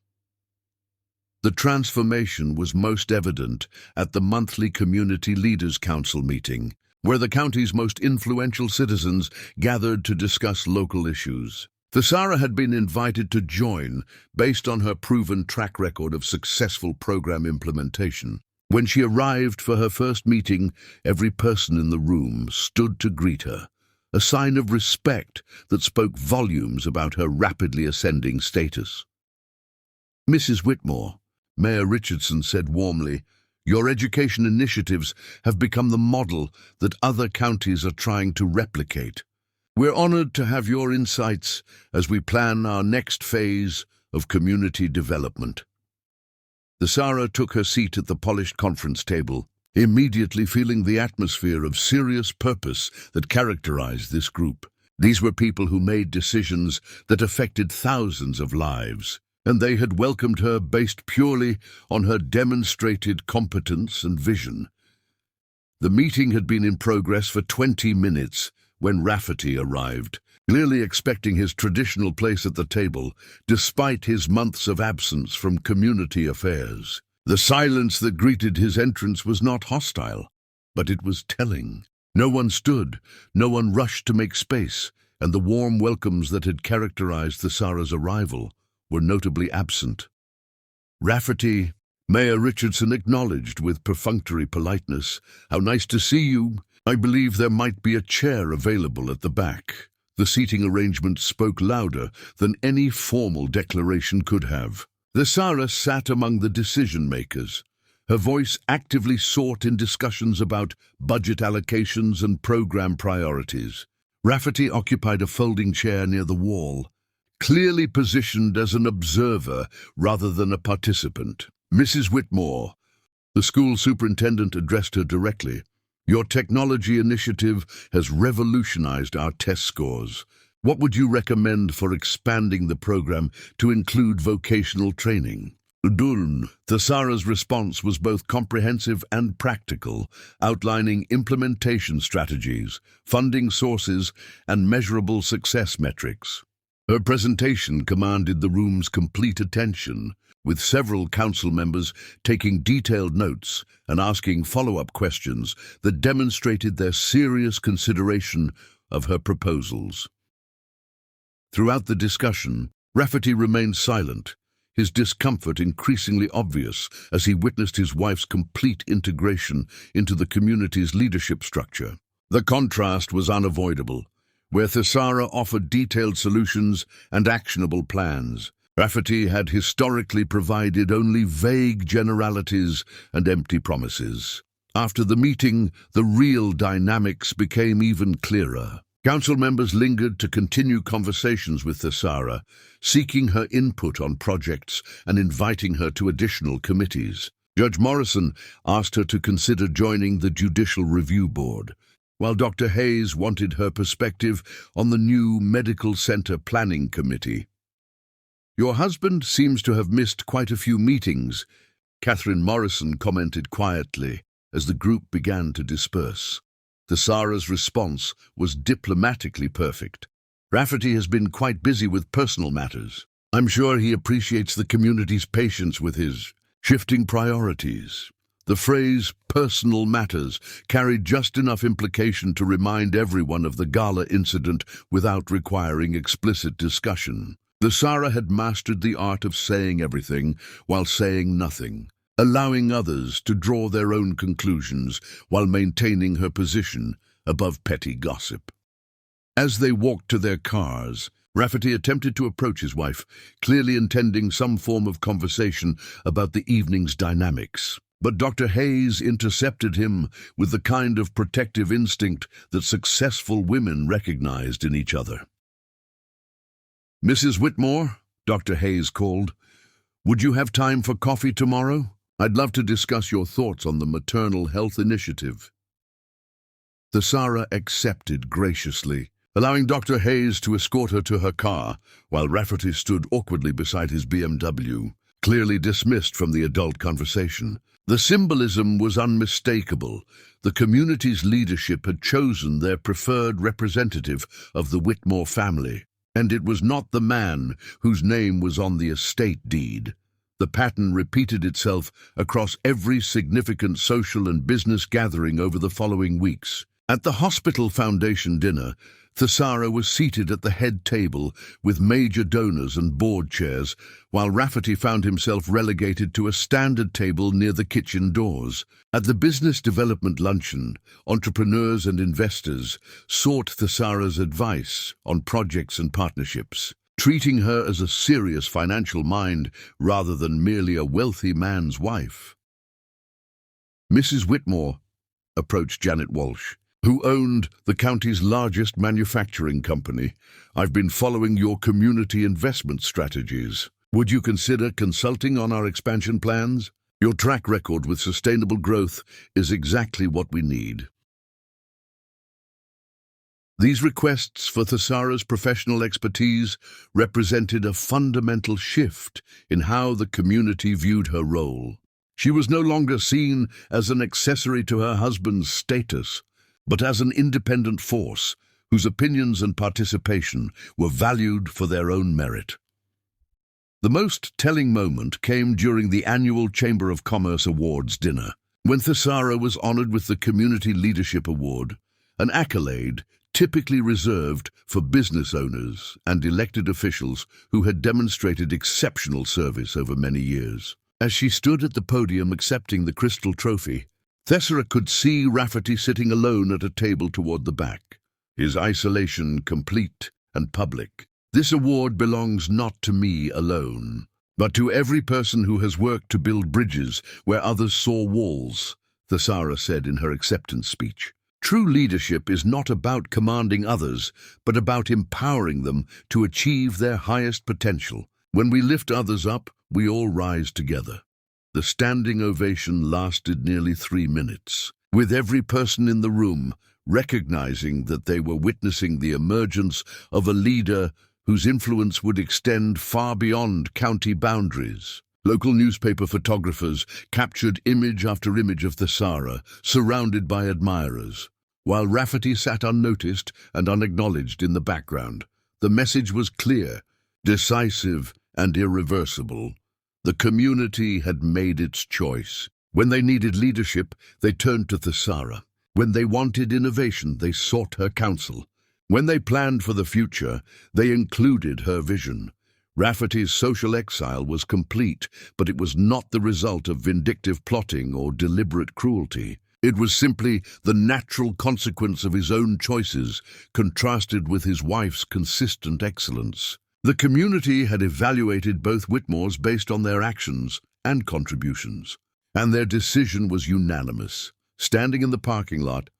The transformation was most evident at the monthly Community Leaders Council meeting, where the county's most influential citizens gathered to discuss local issues. Thesara had been invited to join based on her proven track record of successful program implementation. When she arrived for her first meeting, every person in the room stood to greet her, a sign of respect that spoke volumes about her rapidly ascending status. "Mrs. Whitmore," Mayor Richardson said warmly, "your education initiatives have become the model that other counties are trying to replicate. We're honored to have your insights as we plan our next phase of community development." Thesara took her seat at the polished conference table, immediately feeling the atmosphere of serious purpose that characterized this group. These were people who made decisions that affected thousands of lives, and they had welcomed her based purely on her demonstrated competence and vision. The meeting had been in progress for 20 minutes when Rafferty arrived, clearly expecting his traditional place at the table, despite his months of absence from community affairs. The silence that greeted his entrance was not hostile, but it was telling. No one stood, no one rushed to make space, and the warm welcomes that had characterized Thesara's arrival were notably absent. "Rafferty," Mayor Richardson acknowledged with perfunctory politeness, "how nice to see you. I believe there might be a chair available at the back." The seating arrangement spoke louder than any formal declaration could have. Thesara sat among the decision-makers. Her voice actively sought in discussions about budget allocations and program priorities. Rafferty occupied a folding chair near the wall, clearly positioned as an observer rather than a participant. "Mrs. Whitmore," the school superintendent addressed her directly, "your technology initiative has revolutionized our test scores. What would you recommend for expanding the program to include vocational training?" Duln. Thesara's response was both comprehensive and practical, outlining implementation strategies, funding sources, and measurable success metrics. Her presentation commanded the room's complete attention, with several council members taking detailed notes and asking follow-up questions that demonstrated their serious consideration of her proposals. Throughout the discussion, Rafferty remained silent, his discomfort increasingly obvious as he witnessed his wife's complete integration into the community's leadership structure. The contrast was unavoidable, where Thesara offered detailed solutions and actionable plans. Rafferty had historically provided only vague generalities and empty promises. After the meeting, the real dynamics became even clearer. Council members lingered to continue conversations with Thesara, seeking her input on projects and inviting her to additional committees. Judge Morrison asked her to consider joining the Judicial Review Board, while Dr. Hayes wanted her perspective on the new Medical Center Planning Committee. "Your husband seems to have missed quite a few meetings," Catherine Morrison commented quietly as the group began to disperse. Thesara's response was diplomatically perfect. "Rafferty has been quite busy with personal matters. I'm sure he appreciates the community's patience with his shifting priorities." The phrase "personal matters" carried just enough implication to remind everyone of the gala incident without requiring explicit discussion. Thesara had mastered the art of saying everything while saying nothing, allowing others to draw their own conclusions while maintaining her position above petty gossip. As they walked to their cars, Rafferty attempted to approach his wife, clearly intending some form of conversation about the evening's dynamics. But Dr. Hayes intercepted him with the kind of protective instinct that successful women recognized in each other. "Mrs. Whitmore," Dr. Hayes called, "would you have time for coffee tomorrow? I'd love to discuss your thoughts on the maternal health initiative." Thesara accepted graciously, allowing Dr. Hayes to escort her to her car, while Rafferty stood awkwardly beside his BMW, clearly dismissed from the adult conversation. The symbolism was unmistakable. The community's leadership had chosen their preferred representative of the Whitmore family, and it was not the man whose name was on the estate deed. The pattern repeated itself across every significant social and business gathering over the following weeks. At the Hospital Foundation dinner, Thesara was seated at the head table with major donors and board chairs, while Rafferty found himself relegated to a standard table near the kitchen doors. At the business development luncheon, entrepreneurs and investors sought Thesara's advice on projects and partnerships, treating her as a serious financial mind rather than merely a wealthy man's wife. Mrs. Whitmore approached Janet Walsh, who owned the county's largest manufacturing company. "I've been following your community investment strategies. Would you consider consulting on our expansion plans? Your track record with sustainable growth is exactly what we need." These requests for Thesara's professional expertise represented a fundamental shift in how the community viewed her role. She was no longer seen as an accessory to her husband's status, but as an independent force whose opinions and participation were valued for their own merit. The most telling moment came during the annual Chamber of Commerce Awards dinner, when Thesara was honored with the Community Leadership Award, an accolade typically reserved for business owners and elected officials who had demonstrated exceptional service over many years. As she stood at the podium accepting the crystal trophy, Thesara could see Rafferty sitting alone at a table toward the back, his isolation complete and public. "This award belongs not to me alone, but to every person who has worked to build bridges where others saw walls," Thesara said in her acceptance speech. "True leadership is not about commanding others, but about empowering them to achieve their highest potential. When we lift others up, we all rise together." The standing ovation lasted nearly 3 minutes, with every person in the room recognizing that they were witnessing the emergence of a leader whose influence would extend far beyond county boundaries. Local newspaper photographers captured image after image of Thesara, surrounded by admirers, while Rafferty sat unnoticed and unacknowledged in the background. The message was clear, decisive, and irreversible. The community had made its choice. When they needed leadership, they turned to Thesara. When they wanted innovation, they sought her counsel. When they planned for the future, they included her vision. Rafferty's social exile was complete, but it was not the result of vindictive plotting or deliberate cruelty. It was simply the natural consequence of his own choices, contrasted with his wife's consistent excellence. The community had evaluated both Whitmores based on their actions and contributions, and their decision was unanimous. Standing in the parking lot,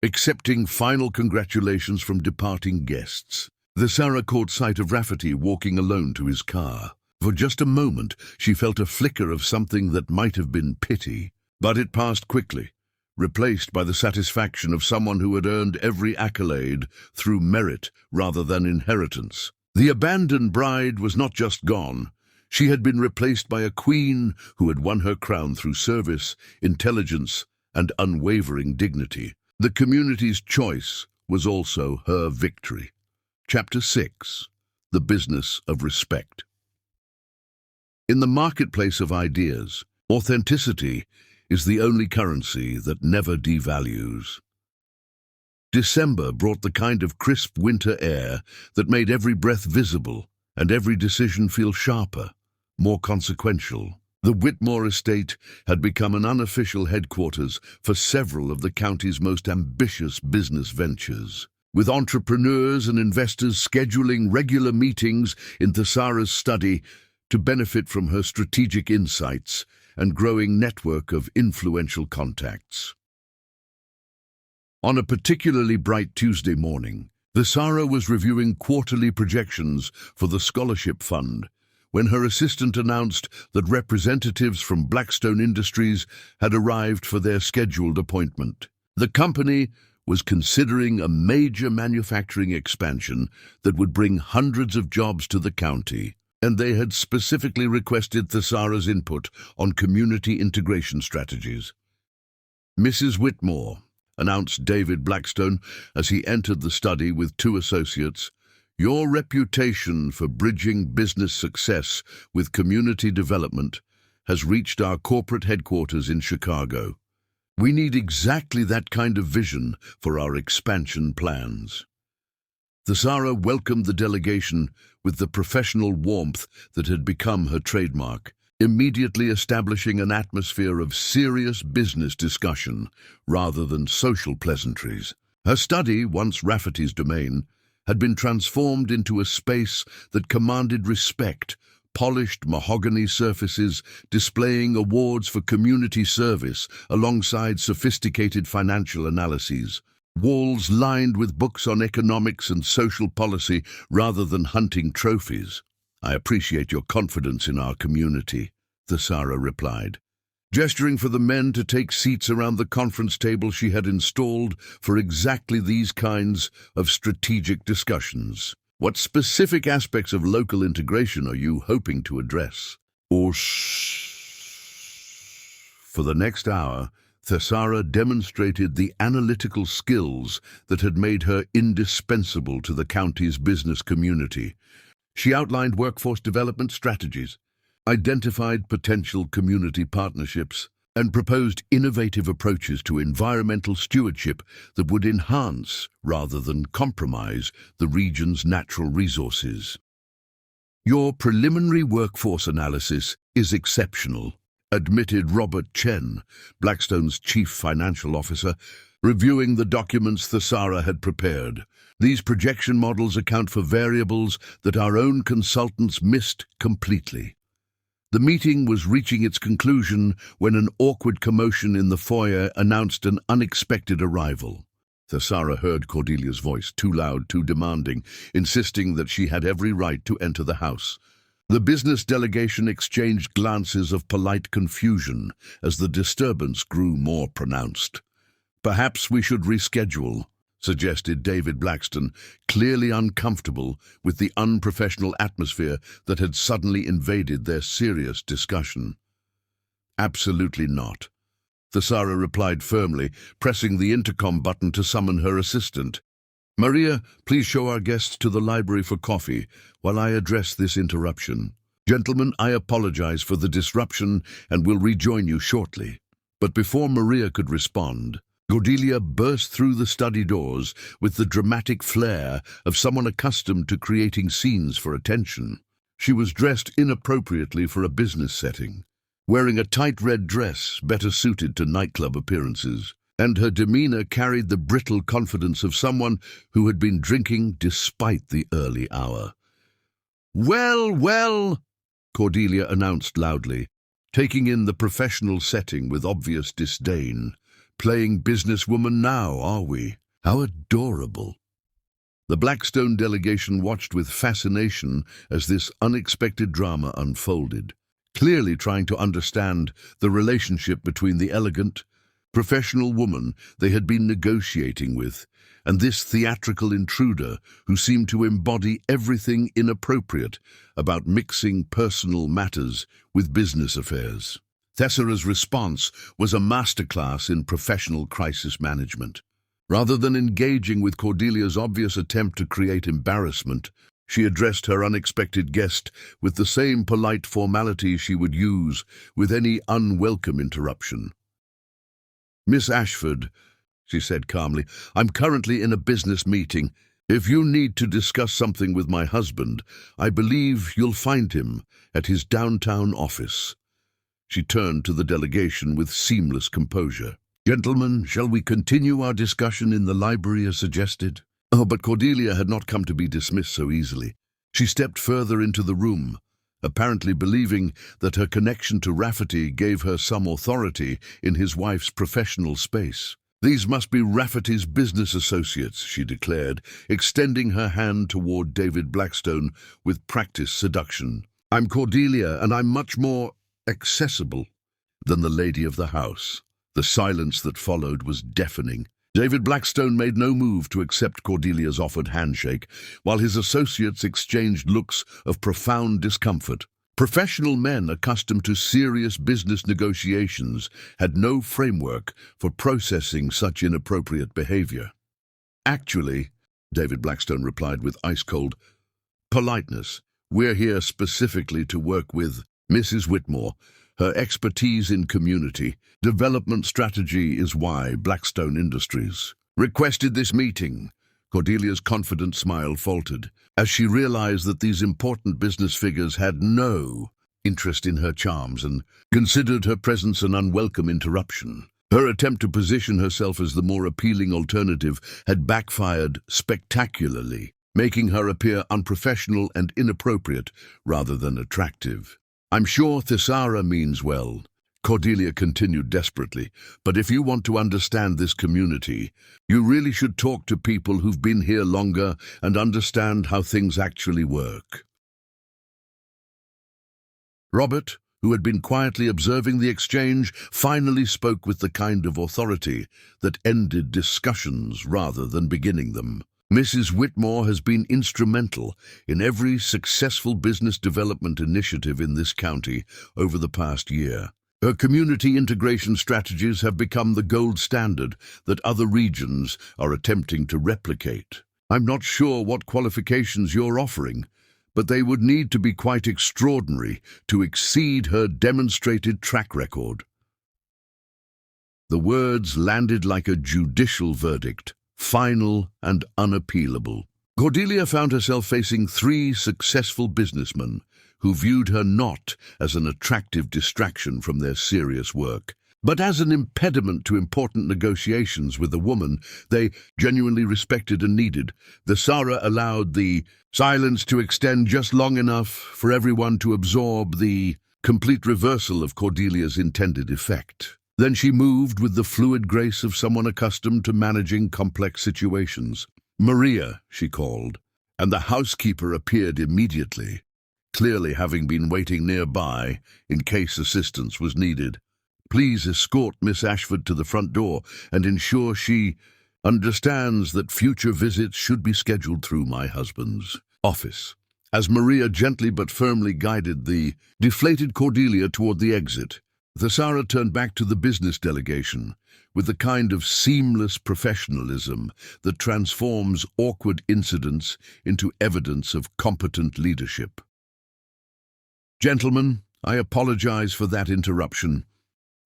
accepting final congratulations from departing guests, Thesara caught sight of Rafferty walking alone to his car. For just a moment, she felt a flicker of something that might have been pity, but it passed quickly, replaced by the satisfaction of someone who had earned every accolade through merit rather than inheritance. The abandoned bride was not just gone. She had been replaced by a queen who had won her crown through service, intelligence, and unwavering dignity. The community's choice was also her victory. Chapter 6. The Business of Respect. In the marketplace of ideas, authenticity is the only currency that never devalues. December brought the kind of crisp winter air that made every breath visible and every decision feel sharper, more consequential. The Whitmore estate had become an unofficial headquarters for several of the county's most ambitious business ventures, with entrepreneurs and investors scheduling regular meetings in Thesara's study to benefit from her strategic insights and growing network of influential contacts. On a particularly bright Tuesday morning, Thesara was reviewing quarterly projections for the scholarship fund when her assistant announced that representatives from Blackstone Industries had arrived for their scheduled appointment. The company was considering a major manufacturing expansion that would bring hundreds of jobs to the county, and they had specifically requested Thesara's input on community integration strategies. "Mrs. Whitmore," announced David Blackstone as he entered the study with two associates, "your reputation for bridging business success with community development has reached our corporate headquarters in Chicago. We need exactly that kind of vision for our expansion plans." Thesara welcomed the delegation with the professional warmth that had become her trademark, immediately establishing an atmosphere of serious business discussion rather than social pleasantries. Her study, once Rafferty's domain, had been transformed into a space that commanded respect, polished mahogany surfaces displaying awards for community service alongside sophisticated financial analyses, walls lined with books on economics and social policy rather than hunting trophies. "I appreciate your confidence in our community," Thesara replied, gesturing for the men to take seats around the conference table she had installed for exactly these kinds of strategic discussions. "What specific aspects of local integration are you hoping to address?" For the next hour, Thesara demonstrated the analytical skills that had made her indispensable to the county's business community. She outlined workforce development strategies, identified potential community partnerships, and proposed innovative approaches to environmental stewardship that would enhance rather than compromise the region's natural resources. "Your preliminary workforce analysis is exceptional," admitted Robert Chen, Blackstone's chief financial officer, reviewing the documents Thesara had prepared. "These projection models account for variables that our own consultants missed completely." The meeting was reaching its conclusion when an awkward commotion in the foyer announced an unexpected arrival. Thesara heard Cordelia's voice, too loud, too demanding, insisting that she had every right to enter the house. The business delegation exchanged glances of polite confusion as the disturbance grew more pronounced. "Perhaps we should reschedule," suggested David Blackstone, clearly uncomfortable with the unprofessional atmosphere that had suddenly invaded their serious discussion. "Absolutely not," Thesara replied firmly, pressing the intercom button to summon her assistant. "Maria, please show our guests to the library for coffee while I address this interruption. Gentlemen, I apologize for the disruption and will rejoin you shortly." But before Maria could respond, Cordelia burst through the study doors with the dramatic flair of someone accustomed to creating scenes for attention. She was dressed inappropriately for a business setting, wearing a tight red dress better suited to nightclub appearances, and her demeanor carried the brittle confidence of someone who had been drinking despite the early hour. "Well, well," Cordelia announced loudly, taking in the professional setting with obvious disdain. "Playing businesswoman now, are we? How adorable." The Blackstone delegation watched with fascination as this unexpected drama unfolded, clearly trying to understand the relationship between the elegant, professional woman they had been negotiating with, and this theatrical intruder who seemed to embody everything inappropriate about mixing personal matters with business affairs. Thessara's response was a masterclass in professional crisis management. Rather than engaging with Cordelia's obvious attempt to create embarrassment, she addressed her unexpected guest with the same polite formality she would use with any unwelcome interruption. "Miss Ashford," she said calmly, "I'm currently in a business meeting. If you need to discuss something with my husband, I believe you'll find him at his downtown office." She turned to the delegation with seamless composure. "Gentlemen, shall we continue our discussion in the library as suggested?" Oh, but Cordelia had not come to be dismissed so easily. She stepped further into the room, apparently believing that her connection to Rafferty gave her some authority in his wife's professional space. "These must be Rafferty's business associates," she declared, extending her hand toward David Blackstone with practiced seduction. "I'm Cordelia, and I'm much more accessible than the lady of the house." The silence that followed was deafening. David Blackstone made no move to accept Cordelia's offered handshake, while his associates exchanged looks of profound discomfort. Professional men accustomed to serious business negotiations had no framework for processing such inappropriate behavior. "Actually," David Blackstone replied with ice-cold politeness, "we're here specifically to work with Mrs. Whitmore. Her expertise in community development strategy is why Blackstone Industries requested this meeting." Cordelia's confident smile faltered as she realized that these important business figures had no interest in her charms and considered her presence an unwelcome interruption. Her attempt to position herself as the more appealing alternative had backfired spectacularly, making her appear unprofessional and inappropriate rather than attractive. "I'm sure Thessara means well," Cordelia continued desperately, "but if you want to understand this community, you really should talk to people who've been here longer and understand how things actually work." Robert, who had been quietly observing the exchange, finally spoke with the kind of authority that ended discussions rather than beginning them. "Mrs. Whitmore has been instrumental in every successful business development initiative in this county over the past year. Her community integration strategies have become the gold standard that other regions are attempting to replicate. I'm not sure what qualifications you're offering, but they would need to be quite extraordinary to exceed her demonstrated track record." The words landed like a judicial verdict, final and unappealable. Cordelia found herself facing three successful businessmen who viewed her not as an attractive distraction from their serious work, but as an impediment to important negotiations with a woman they genuinely respected and needed. Thessara allowed the silence to extend just long enough for everyone to absorb the complete reversal of Cordelia's intended effect. Then she moved with the fluid grace of someone accustomed to managing complex situations. "Maria," she called, and the housekeeper appeared immediately, clearly having been waiting nearby in case assistance was needed. "Please escort Miss Ashford to the front door and ensure she understands that future visits should be scheduled through my husband's office." As Maria gently but firmly guided the deflated Cordelia toward the exit, Thessara turned back to the business delegation with the kind of seamless professionalism that transforms awkward incidents into evidence of competent leadership. "Gentlemen, I apologize for that interruption.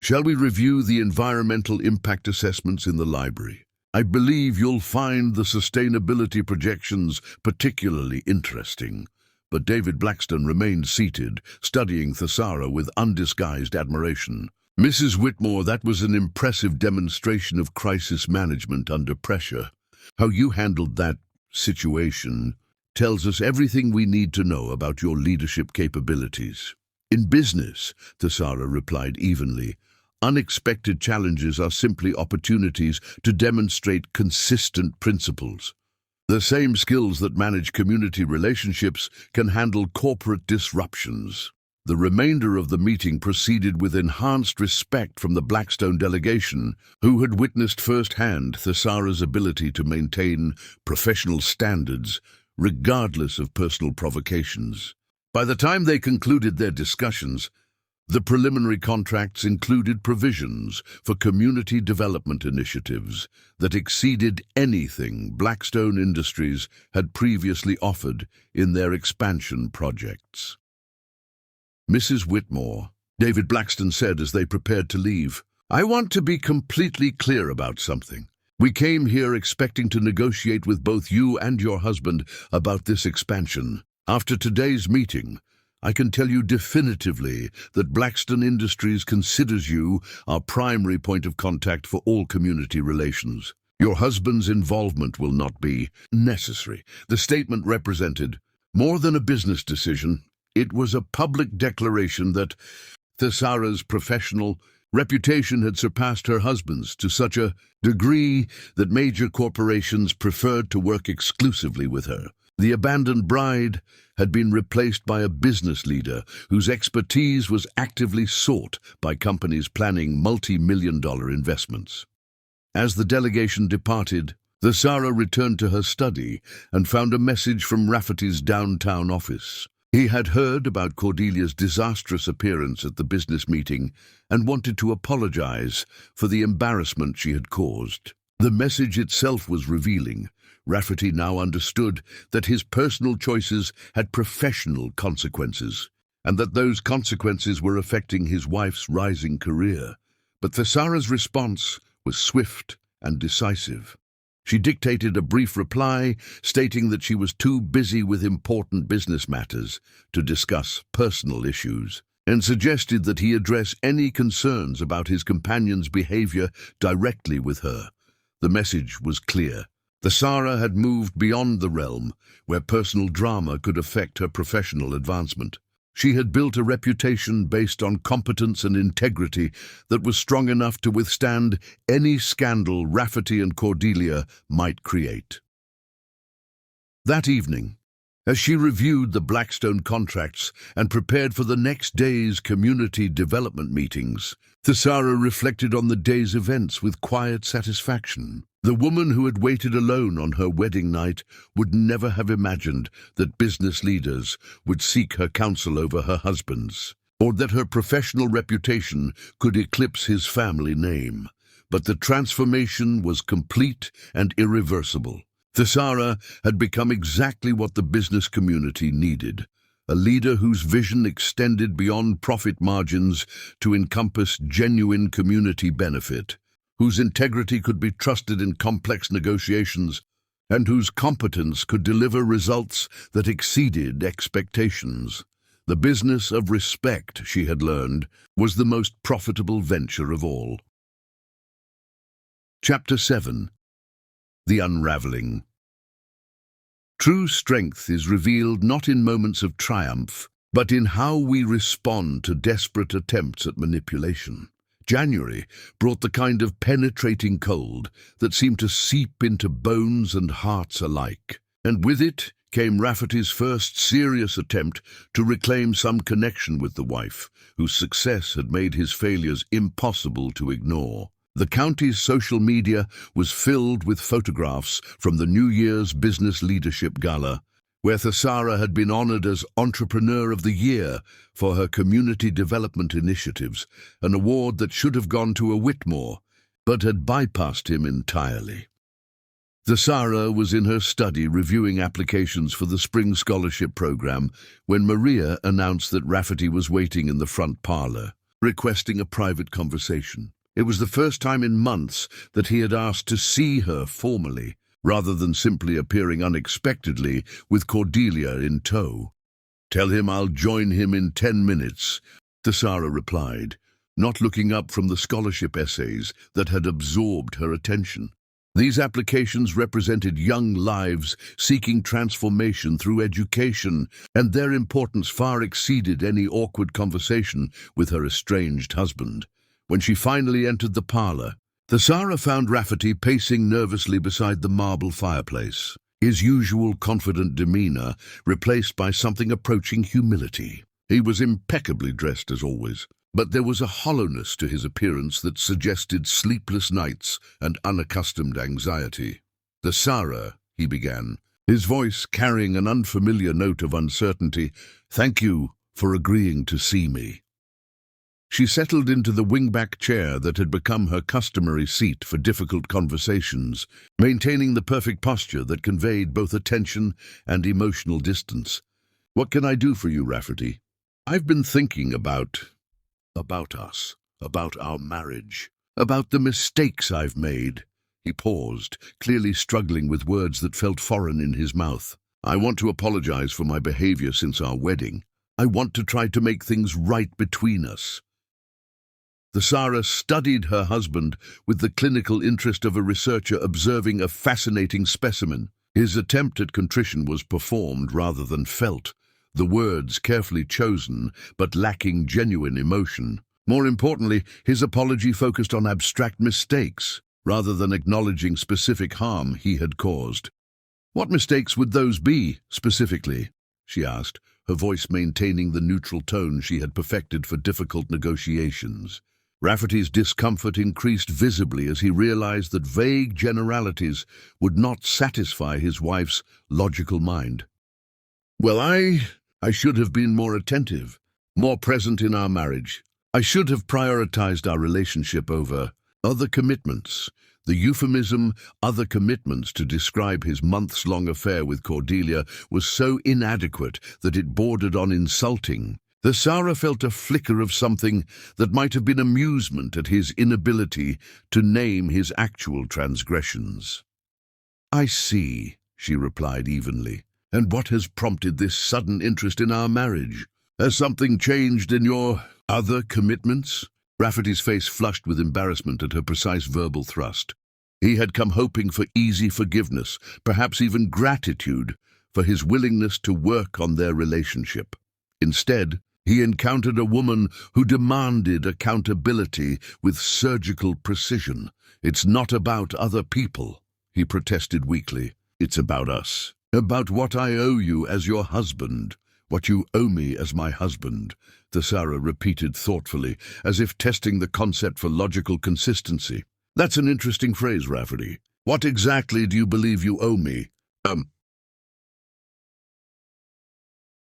Shall we review the environmental impact assessments in the library? I believe you'll find the sustainability projections particularly interesting." But David Blackstone remained seated, studying Thessara with undisguised admiration. "Mrs. Whitmore, that was an impressive demonstration of crisis management under pressure. How you handled that situation tells us everything we need to know about your leadership capabilities." "In business," Thessara replied evenly, "unexpected challenges are simply opportunities to demonstrate consistent principles. The same skills that manage community relationships can handle corporate disruptions." The remainder of the meeting proceeded with enhanced respect from the Blackstone delegation, who had witnessed firsthand Thesara's ability to maintain professional standards regardless of personal provocations. By the time they concluded their discussions, the preliminary contracts included provisions for community development initiatives that exceeded anything Blackstone Industries had previously offered in their expansion projects. "Mrs. Whitmore," David Blackstone said as they prepared to leave, "I want to be completely clear about something. We came here expecting to negotiate with both you and your husband about this expansion. After today's meeting, I can tell you definitively that Blackstone Industries considers you our primary point of contact for all community relations. Your husband's involvement will not be necessary." The statement represented more than a business decision. It was a public declaration that Thesara's professional reputation had surpassed her husband's to such a degree that major corporations preferred to work exclusively with her. The abandoned bride had been replaced by a business leader whose expertise was actively sought by companies planning multi-million-dollar investments. As the delegation departed, Thesara returned to her study and found a message from Rafferty's downtown office. He had heard about Cordelia's disastrous appearance at the business meeting and wanted to apologize for the embarrassment she had caused. The message itself was revealing. Rafferty now understood that his personal choices had professional consequences, and that those consequences were affecting his wife's rising career. But Thesara's response was swift and decisive. She dictated a brief reply stating that she was too busy with important business matters to discuss personal issues, and suggested that he address any concerns about his companion's behavior directly with her. The message was clear. Thesara had moved beyond the realm where personal drama could affect her professional advancement. She had built a reputation based on competence and integrity that was strong enough to withstand any scandal Rafferty and Cordelia might create. That evening, as she reviewed the Blackstone contracts and prepared for the next day's community development meetings, Thesara reflected on the day's events with quiet satisfaction. The woman who had waited alone on her wedding night would never have imagined that business leaders would seek her counsel over her husband's, or that her professional reputation could eclipse his family name. But the transformation was complete and irreversible. Thesara had become exactly what the business community needed, a leader whose vision extended beyond profit margins to encompass genuine community benefit, whose integrity could be trusted in complex negotiations, and whose competence could deliver results that exceeded expectations. The business of respect, she had learned, was the most profitable venture of all. Chapter 7. The Unraveling. True strength is revealed not in moments of triumph, but in how we respond to desperate attempts at manipulation. January brought the kind of penetrating cold that seemed to seep into bones and hearts alike. And with it came Rafferty's first serious attempt to reclaim some connection with the wife, whose success had made his failures impossible to ignore. The county's social media was filled with photographs from the New Year's Business Leadership Gala, where Thesara had been honored as Entrepreneur of the Year for her community development initiatives, an award that should have gone to a Whitmore, but had bypassed him entirely. Thesara was in her study reviewing applications for the Spring Scholarship Program when Maria announced that Rafferty was waiting in the front parlor, requesting a private conversation. It was the first time in months that he had asked to see her formally, rather than simply appearing unexpectedly with Cordelia in tow. "Tell him I'll join him in 10 minutes, Thesara replied, not looking up from the scholarship essays that had absorbed her attention. These applications represented young lives seeking transformation through education, and their importance far exceeded any awkward conversation with her estranged husband. When she finally entered the parlor, Thesara found Rafferty pacing nervously beside the marble fireplace, his usual confident demeanor replaced by something approaching humility. He was impeccably dressed as always, but there was a hollowness to his appearance that suggested sleepless nights and unaccustomed anxiety. "The Sarah," he began, his voice carrying an unfamiliar note of uncertainty. "Thank you for agreeing to see me." She settled into the wingback chair that had become her customary seat for difficult conversations, maintaining the perfect posture that conveyed both attention and emotional distance. "What can I do for you, Rafferty?" "I've been thinking about us, about our marriage, about the mistakes I've made." He paused, clearly struggling with words that felt foreign in his mouth. "I want to apologize for my behavior since our wedding. I want to try to make things right between us." The Sarah studied her husband with the clinical interest of a researcher observing a fascinating specimen. His attempt at contrition was performed rather than felt, the words carefully chosen but lacking genuine emotion. More importantly, his apology focused on abstract mistakes rather than acknowledging specific harm he had caused. "What mistakes would those be, specifically?" she asked, her voice maintaining the neutral tone she had perfected for difficult negotiations. Rafferty's discomfort increased visibly as he realized that vague generalities would not satisfy his wife's logical mind. "Well, I should have been more attentive, more present in our marriage. I should have prioritized our relationship over other commitments." The euphemism "other commitments" to describe his months-long affair with Cordelia was so inadequate that it bordered on insulting. The Sarah felt a flicker of something that might have been amusement at his inability to name his actual transgressions. "I see," she replied evenly. "And what has prompted this sudden interest in our marriage? Has something changed in your other commitments?" Rafferty's face flushed with embarrassment at her precise verbal thrust. He had come hoping for easy forgiveness, perhaps even gratitude, for his willingness to work on their relationship. Instead, he encountered a woman who demanded accountability with surgical precision. "It's not about other people," he protested weakly. "It's about us. About what I owe you as your husband. What you owe me as my husband," the Sarah repeated thoughtfully, as if testing the concept for logical consistency. "That's an interesting phrase, Rafferty. What exactly do you believe you owe me?"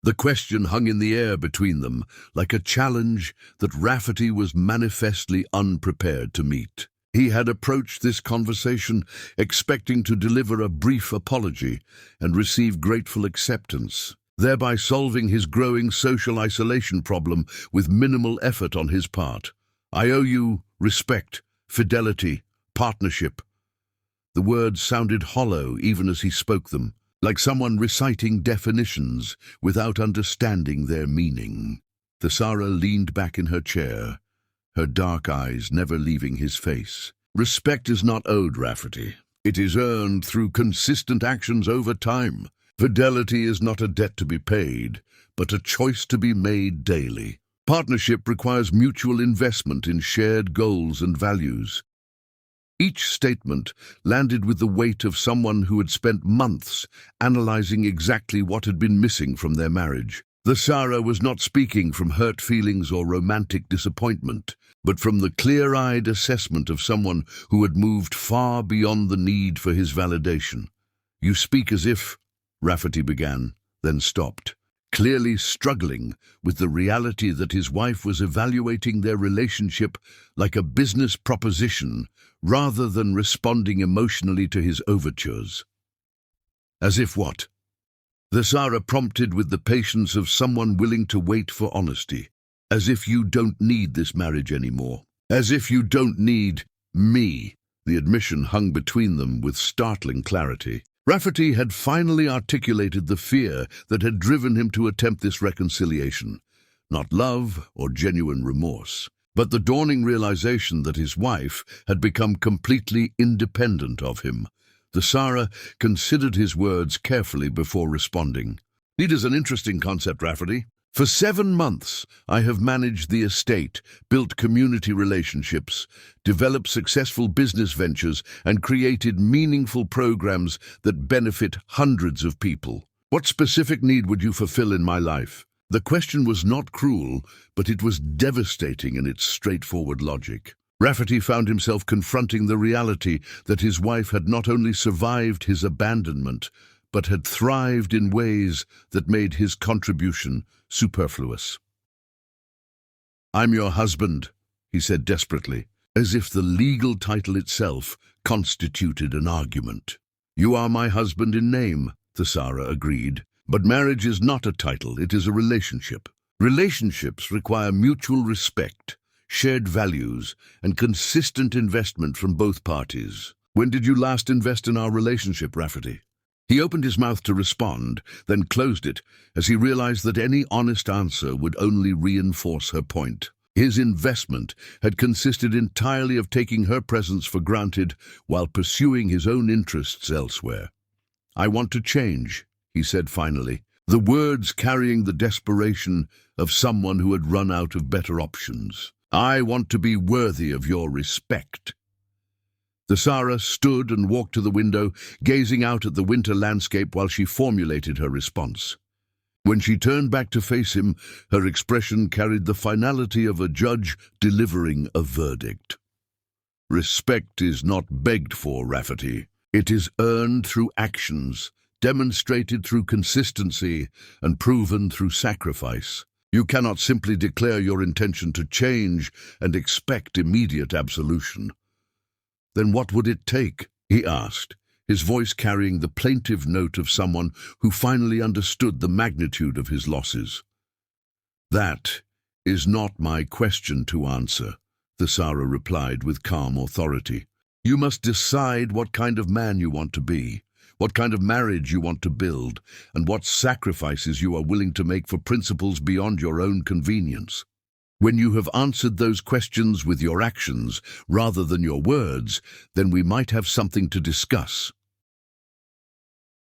The question hung in the air between them, like a challenge that Rafferty was manifestly unprepared to meet. He had approached this conversation expecting to deliver a brief apology and receive grateful acceptance, thereby solving his growing social isolation problem with minimal effort on his part. "I owe you respect, fidelity, partnership." The words sounded hollow even as he spoke them, like someone reciting definitions without understanding their meaning. The Sarah leaned back in her chair, her dark eyes never leaving his face. "Respect is not owed, Rafferty. It is earned through consistent actions over time. Fidelity is not a debt to be paid, but a choice to be made daily. Partnership requires mutual investment in shared goals and values." Each statement landed with the weight of someone who had spent months analyzing exactly what had been missing from their marriage. The Sarah was not speaking from hurt feelings or romantic disappointment, but from the clear-eyed assessment of someone who had moved far beyond the need for his validation. "You speak as if," Rafferty began, then stopped, clearly struggling with the reality that his wife was evaluating their relationship like a business proposition rather than responding emotionally to his overtures. "As if what?" The Sarah prompted with the patience of someone willing to wait for honesty. "As if you don't need this marriage anymore. As if you don't need me." The admission hung between them with startling clarity. Rafferty had finally articulated the fear that had driven him to attempt this reconciliation. Not love or genuine remorse, but the dawning realization that his wife had become completely independent of him. The Sarah considered his words carefully before responding. "It is an interesting concept, Rafferty. For 7 months, I have managed the estate, built community relationships, developed successful business ventures, and created meaningful programs that benefit hundreds of people. What specific need would you fulfill in my life?" The question was not cruel, but it was devastating in its straightforward logic. Rafferty found himself confronting the reality that his wife had not only survived his abandonment, but had thrived in ways that made his contribution superfluous. "I'm your husband," he said desperately, as if the legal title itself constituted an argument. "You are my husband in name," Thesara agreed, "but marriage is not a title, it is a relationship. Relationships require mutual respect, shared values, and consistent investment from both parties. When did you last invest in our relationship, Rafferty?" He opened his mouth to respond, then closed it, as he realized that any honest answer would only reinforce her point. His investment had consisted entirely of taking her presence for granted while pursuing his own interests elsewhere. "I want to change," he said finally, the words carrying the desperation of someone who had run out of better options. "I want to be worthy of your respect." Thesara stood and walked to the window, gazing out at the winter landscape while she formulated her response. When she turned back to face him, her expression carried the finality of a judge delivering a verdict. "Respect is not begged for, Rafferty. It is earned through actions, demonstrated through consistency, and proven through sacrifice. You cannot simply declare your intention to change and expect immediate absolution." "Then what would it take?" he asked, his voice carrying the plaintive note of someone who finally understood the magnitude of his losses. "That is not my question to answer," Thesara replied with calm authority. "You must decide what kind of man you want to be, what kind of marriage you want to build, and what sacrifices you are willing to make for principles beyond your own convenience. When you have answered those questions with your actions rather than your words, then we might have something to discuss."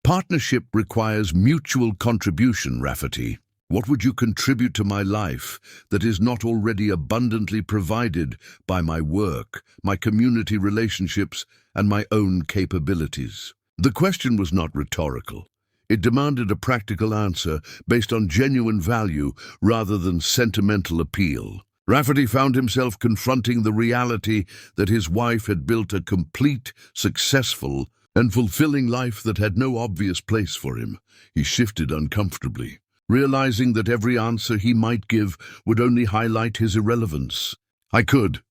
"Partnership requires mutual contribution, Rafferty. What would you contribute to my life that is not already abundantly provided by my work, my community relationships, and my own capabilities?" The question was not rhetorical. It demanded a practical answer based on genuine value rather than sentimental appeal. Rafferty found himself confronting the reality that his wife had built a complete, successful, and fulfilling life that had no obvious place for him. He shifted uncomfortably, realizing that every answer he might give would only highlight his irrelevance. I could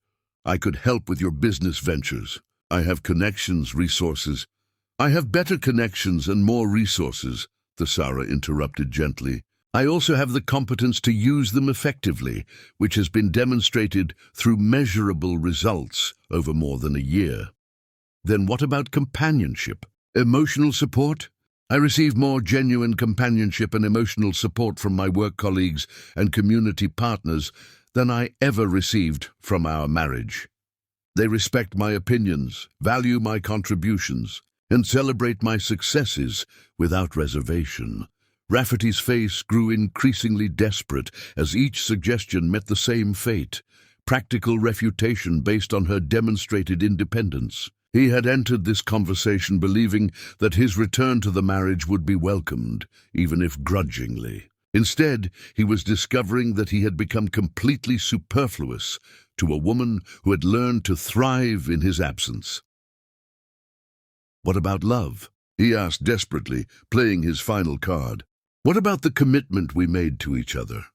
help with your business ventures. I have connections, resources." "I have better connections and more resources," Thesara interrupted gently. "I also have the competence to use them effectively, which has been demonstrated through measurable results over more than a year." "Then what about companionship? Emotional support?" "I receive more genuine companionship and emotional support from my work colleagues and community partners than I ever received from our marriage. They respect my opinions, value my contributions, and celebrate my successes without reservation." Rafferty's face grew increasingly desperate as each suggestion met the same fate, practical refutation based on her demonstrated independence. He had entered this conversation believing that his return to the marriage would be welcomed, even if grudgingly. Instead, he was discovering that he had become completely superfluous to a woman who had learned to thrive in his absence. "What about love?" he asked desperately, playing his final card. "What about the commitment we made to each other?"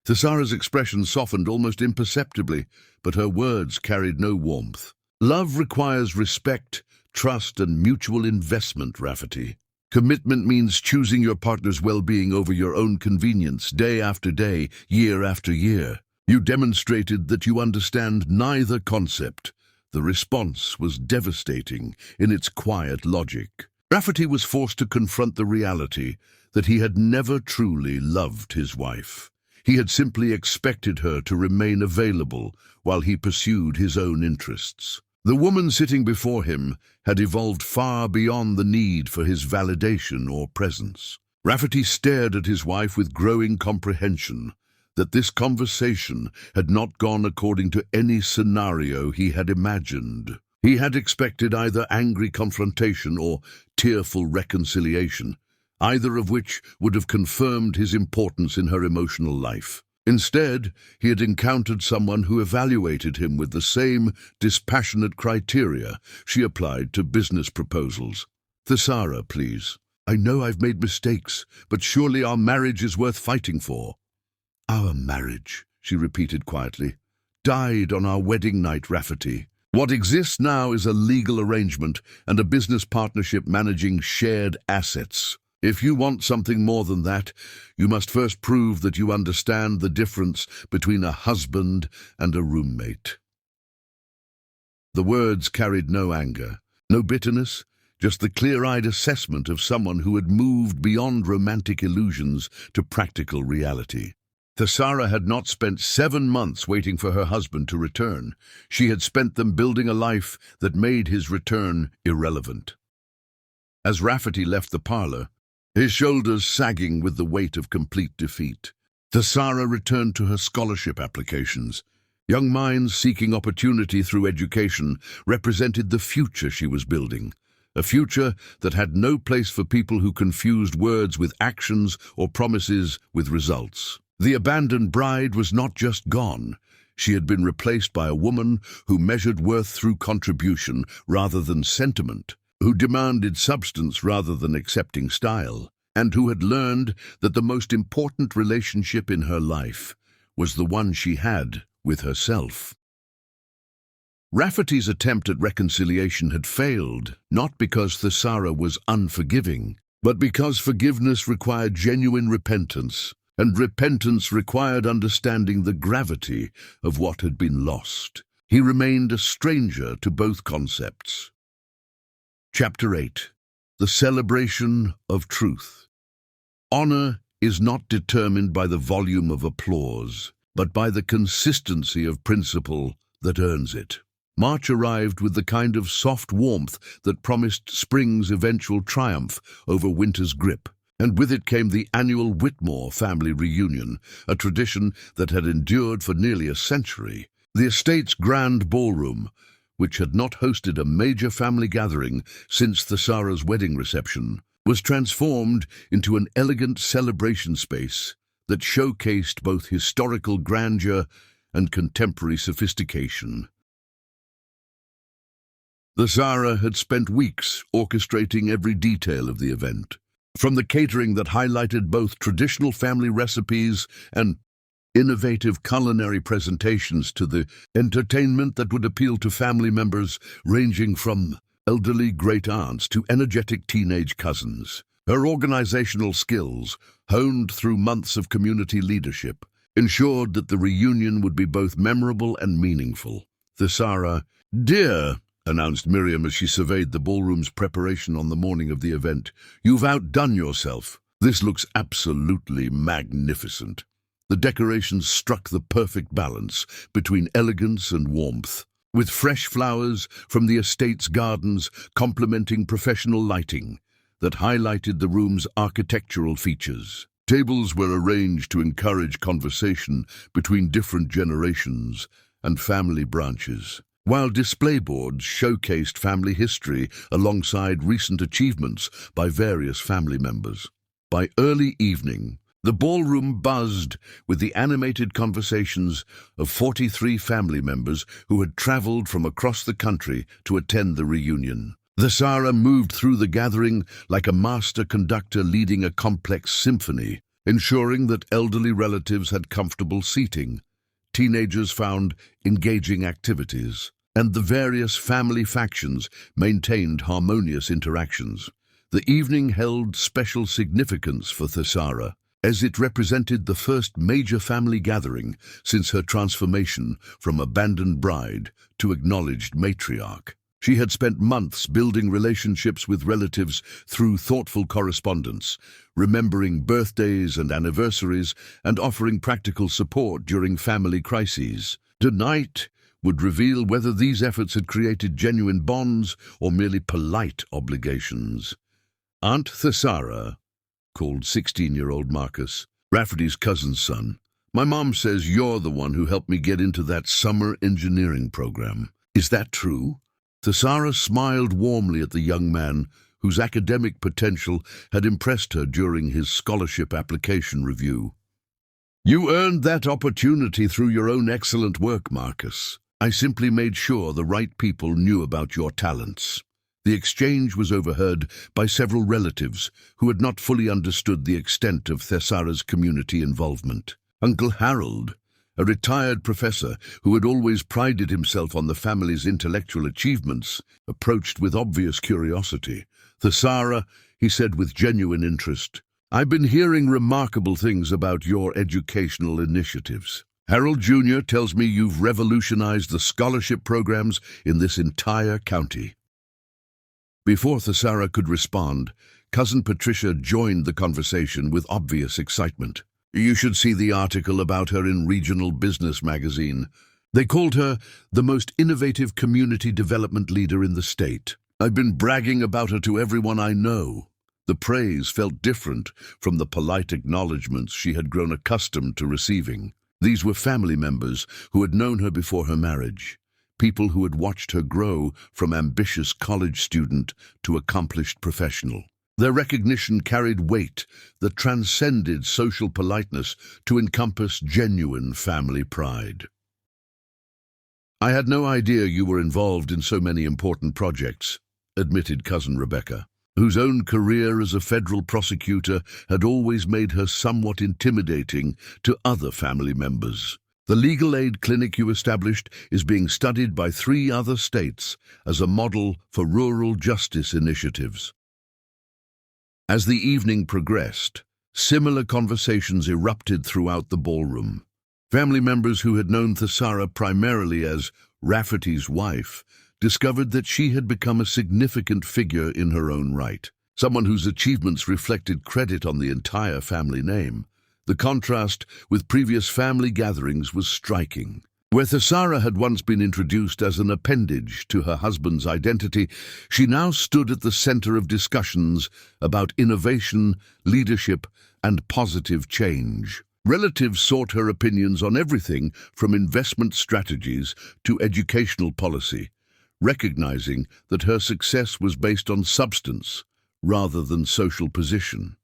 Thesara's expression softened almost imperceptibly, but her words carried no warmth. "Love requires respect, trust, and mutual investment, Rafferty. Commitment means choosing your partner's well-being over your own convenience, day after day, year after year. You demonstrated that you understand neither concept." The response was devastating in its quiet logic. Rafferty was forced to confront the reality that he had never truly loved his wife. He had simply expected her to remain available while he pursued his own interests. The woman sitting before him had evolved far beyond the need for his validation or presence. Rafferty stared at his wife with growing comprehension that this conversation had not gone according to any scenario he had imagined. He had expected either angry confrontation or tearful reconciliation. either of which would have confirmed his importance in her emotional life. Instead, he had encountered someone who evaluated him with the same dispassionate criteria she applied to business proposals. "Thesara, please. I know I've made mistakes, but surely our marriage is worth fighting for." "Our marriage," she repeated quietly, "died on our wedding night, Rafferty. What exists now is a legal arrangement and a business partnership managing shared assets. If you want something more than that, you must first prove that you understand the difference between a husband and a roommate." The words carried no anger, no bitterness, just the clear-eyed assessment of someone who had moved beyond romantic illusions to practical reality. Thesara had not spent 7 months waiting for her husband to return. She had spent them building a life that made his return irrelevant. As Rafferty left the parlor, his shoulders sagging with the weight of complete defeat, Thesara returned to her scholarship applications. Young minds seeking opportunity through education represented the future she was building, a future that had no place for people who confused words with actions or promises with results. The abandoned bride was not just gone. She had been replaced by a woman who measured worth through contribution rather than sentiment, who demanded substance rather than accepting style, and who had learned that the most important relationship in her life was the one she had with herself. Rafferty's attempt at reconciliation had failed, not because Thesara was unforgiving, but because forgiveness required genuine repentance, and repentance required understanding the gravity of what had been lost. He remained a stranger to both concepts. Chapter 8. The Celebration of Truth. Honor is not determined by the volume of applause, but by the consistency of principle that earns it. March arrived with the kind of soft warmth that promised spring's eventual triumph over winter's grip, and with it came the annual Whitmore family reunion, a tradition that had endured for nearly a century. The estate's grand ballroom, which had not hosted a major family gathering since Thesara's wedding reception, was transformed into an elegant celebration space that showcased both historical grandeur and contemporary sophistication. Thesara had spent weeks orchestrating every detail of the event, from the catering that highlighted both traditional family recipes and innovative culinary presentations to the entertainment that would appeal to family members ranging from elderly great-aunts to energetic teenage cousins. Her organizational skills, honed through months of community leadership, ensured that the reunion would be both memorable and meaningful. Thesara, "Dear," announced Miriam as she surveyed the ballroom's preparation on the morning of the event, "you've outdone yourself. This looks absolutely magnificent." The decorations struck the perfect balance between elegance and warmth, with fresh flowers from the estate's gardens complementing professional lighting that highlighted the room's architectural features. Tables were arranged to encourage conversation between different generations and family branches, while display boards showcased family history alongside recent achievements by various family members. By early evening, the ballroom buzzed with the animated conversations of 43 family members who had traveled from across the country to attend the reunion. Thesara moved through the gathering like a master conductor leading a complex symphony, ensuring that elderly relatives had comfortable seating, teenagers found engaging activities, and the various family factions maintained harmonious interactions. The evening held special significance for Thesara, as it represented the first major family gathering since her transformation from abandoned bride to acknowledged matriarch. She had spent months building relationships with relatives through thoughtful correspondence, remembering birthdays and anniversaries, and offering practical support during family crises. Tonight would reveal whether these efforts had created genuine bonds or merely polite obligations. Aunt Thesara, called 16-year-old Marcus, Rafferty's cousin's son, "My mom says you're the one who helped me get into that summer engineering program. Is that true?" Thesara smiled warmly at the young man whose academic potential had impressed her during his scholarship application review. "You earned that opportunity through your own excellent work, Marcus. I simply made sure the right people knew about your talents." The exchange was overheard by several relatives who had not fully understood the extent of Thessara's community involvement. Uncle Harold, a retired professor who had always prided himself on the family's intellectual achievements, approached with obvious curiosity. "Thessara," he said with genuine interest, "I've been hearing remarkable things about your educational initiatives. Harold Jr. tells me you've revolutionized the scholarship programs in this entire county." Before Thessara could respond, Cousin Patricia joined the conversation with obvious excitement. "You should see the article about her in Regional Business magazine. They called her the most innovative community development leader in the state. I've been bragging about her to everyone I know." The praise felt different from the polite acknowledgments she had grown accustomed to receiving. These were family members who had known her before her marriage, people who had watched her grow from ambitious college student to accomplished professional. Their recognition carried weight that transcended social politeness to encompass genuine family pride. "I had no idea you were involved in so many important projects," admitted Cousin Rebecca, whose own career as a federal prosecutor had always made her somewhat intimidating to other family members. "The legal aid clinic you established is being studied by 3 other states as a model for rural justice initiatives." As the evening progressed, similar conversations erupted throughout the ballroom. Family members who had known Thessara primarily as Rafferty's wife discovered that she had become a significant figure in her own right, someone whose achievements reflected credit on the entire family name. The contrast with previous family gatherings was striking. Where Thessara had once been introduced as an appendage to her husband's identity, she now stood at the center of discussions about innovation, leadership, and positive change. Relatives sought her opinions on everything from investment strategies to educational policy, recognizing that her success was based on substance rather than social position.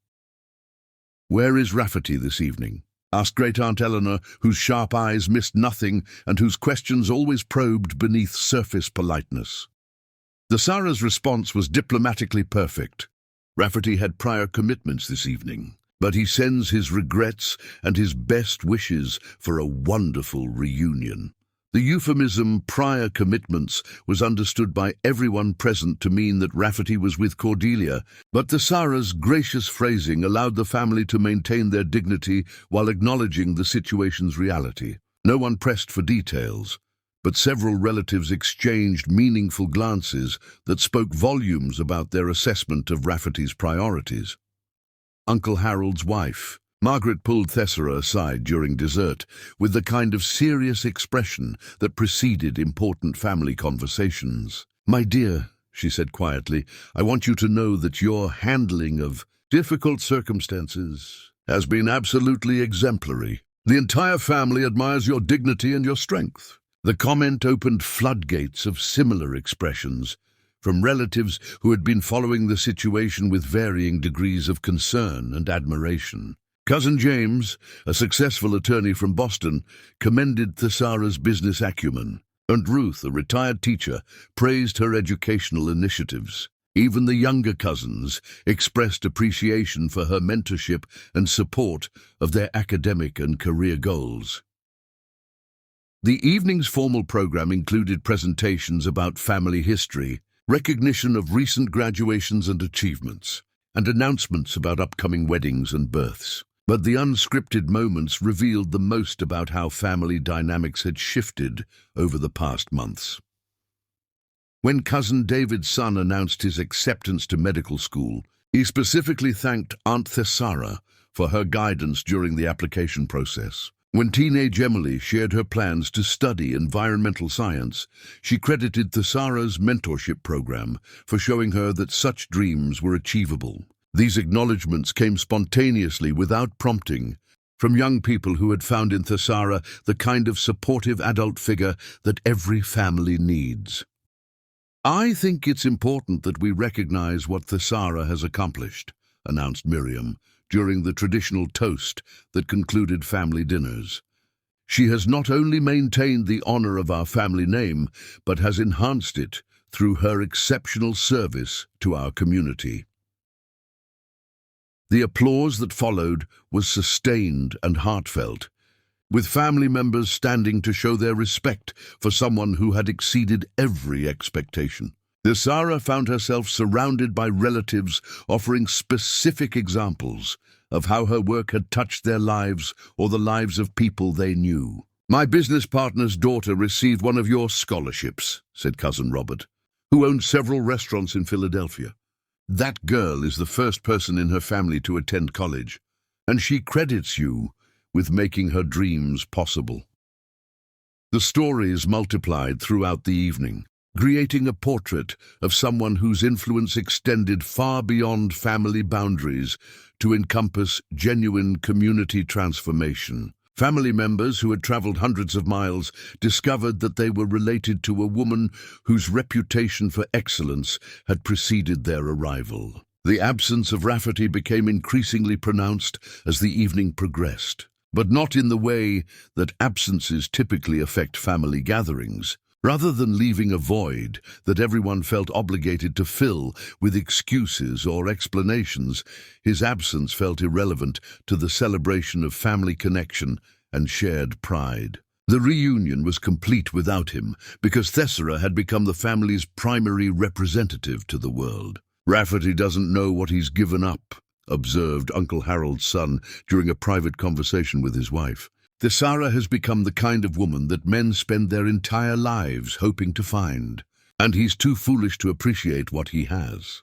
"Where is Rafferty this evening?" asked Great-Aunt Eleanor, whose sharp eyes missed nothing and whose questions always probed beneath surface politeness. Thessara's response was diplomatically perfect. "Rafferty had prior commitments this evening, but he sends his regrets and his best wishes for a wonderful reunion." The euphemism "prior commitments" was understood by everyone present to mean that Rafferty was with Cordelia, but Thessara's gracious phrasing allowed the family to maintain their dignity while acknowledging the situation's reality. No one pressed for details, but several relatives exchanged meaningful glances that spoke volumes about their assessment of Rafferty's priorities. Uncle Harold's wife, Margaret, pulled Thessara aside during dessert with the kind of serious expression that preceded important family conversations. "My dear," she said quietly, "I want you to know that your handling of difficult circumstances has been absolutely exemplary. The entire family admires your dignity and your strength." The comment opened floodgates of similar expressions from relatives who had been following the situation with varying degrees of concern and admiration. Cousin James, a successful attorney from Boston, commended Thessara's business acumen, and Ruth, a retired teacher, praised her educational initiatives. Even the younger cousins expressed appreciation for her mentorship and support of their academic and career goals. The evening's formal program included presentations about family history, recognition of recent graduations and achievements, and announcements about upcoming weddings and births. But the unscripted moments revealed the most about how family dynamics had shifted over the past months. When Cousin David's son announced his acceptance to medical school, he specifically thanked Aunt Thessara for her guidance during the application process. When teenage Emily shared her plans to study environmental science, she credited Thessara's mentorship program for showing her that such dreams were achievable. These acknowledgments came spontaneously without prompting from young people who had found in Thessara the kind of supportive adult figure that every family needs. "I think it's important that we recognize what Thesara has accomplished," announced Miriam during the traditional toast that concluded family dinners. "She has not only maintained the honor of our family name, but has enhanced it through her exceptional service to our community." The applause that followed was sustained and heartfelt, with family members standing to show their respect for someone who had exceeded every expectation. Thesara found herself surrounded by relatives offering specific examples of how her work had touched their lives or the lives of people they knew. "My business partner's daughter received one of your scholarships," said Cousin Robert, who owned several restaurants in Philadelphia. "That girl is the first person in her family to attend college, and she credits you with making her dreams possible." The stories multiplied throughout the evening, creating a portrait of someone whose influence extended far beyond family boundaries to encompass genuine community transformation. Family members who had traveled hundreds of miles discovered that they were related to a woman whose reputation for excellence had preceded their arrival. The absence of Rafferty became increasingly pronounced as the evening progressed, but not in the way that absences typically affect family gatherings. Rather than leaving a void that everyone felt obligated to fill with excuses or explanations, his absence felt irrelevant to the celebration of family connection and shared pride. The reunion was complete without him because Thesara had become the family's primary representative to the world. "Rafferty doesn't know what he's given up," observed Uncle Harold's son during a private conversation with his wife. "Thesara has become the kind of woman that men spend their entire lives hoping to find, and he's too foolish to appreciate what he has."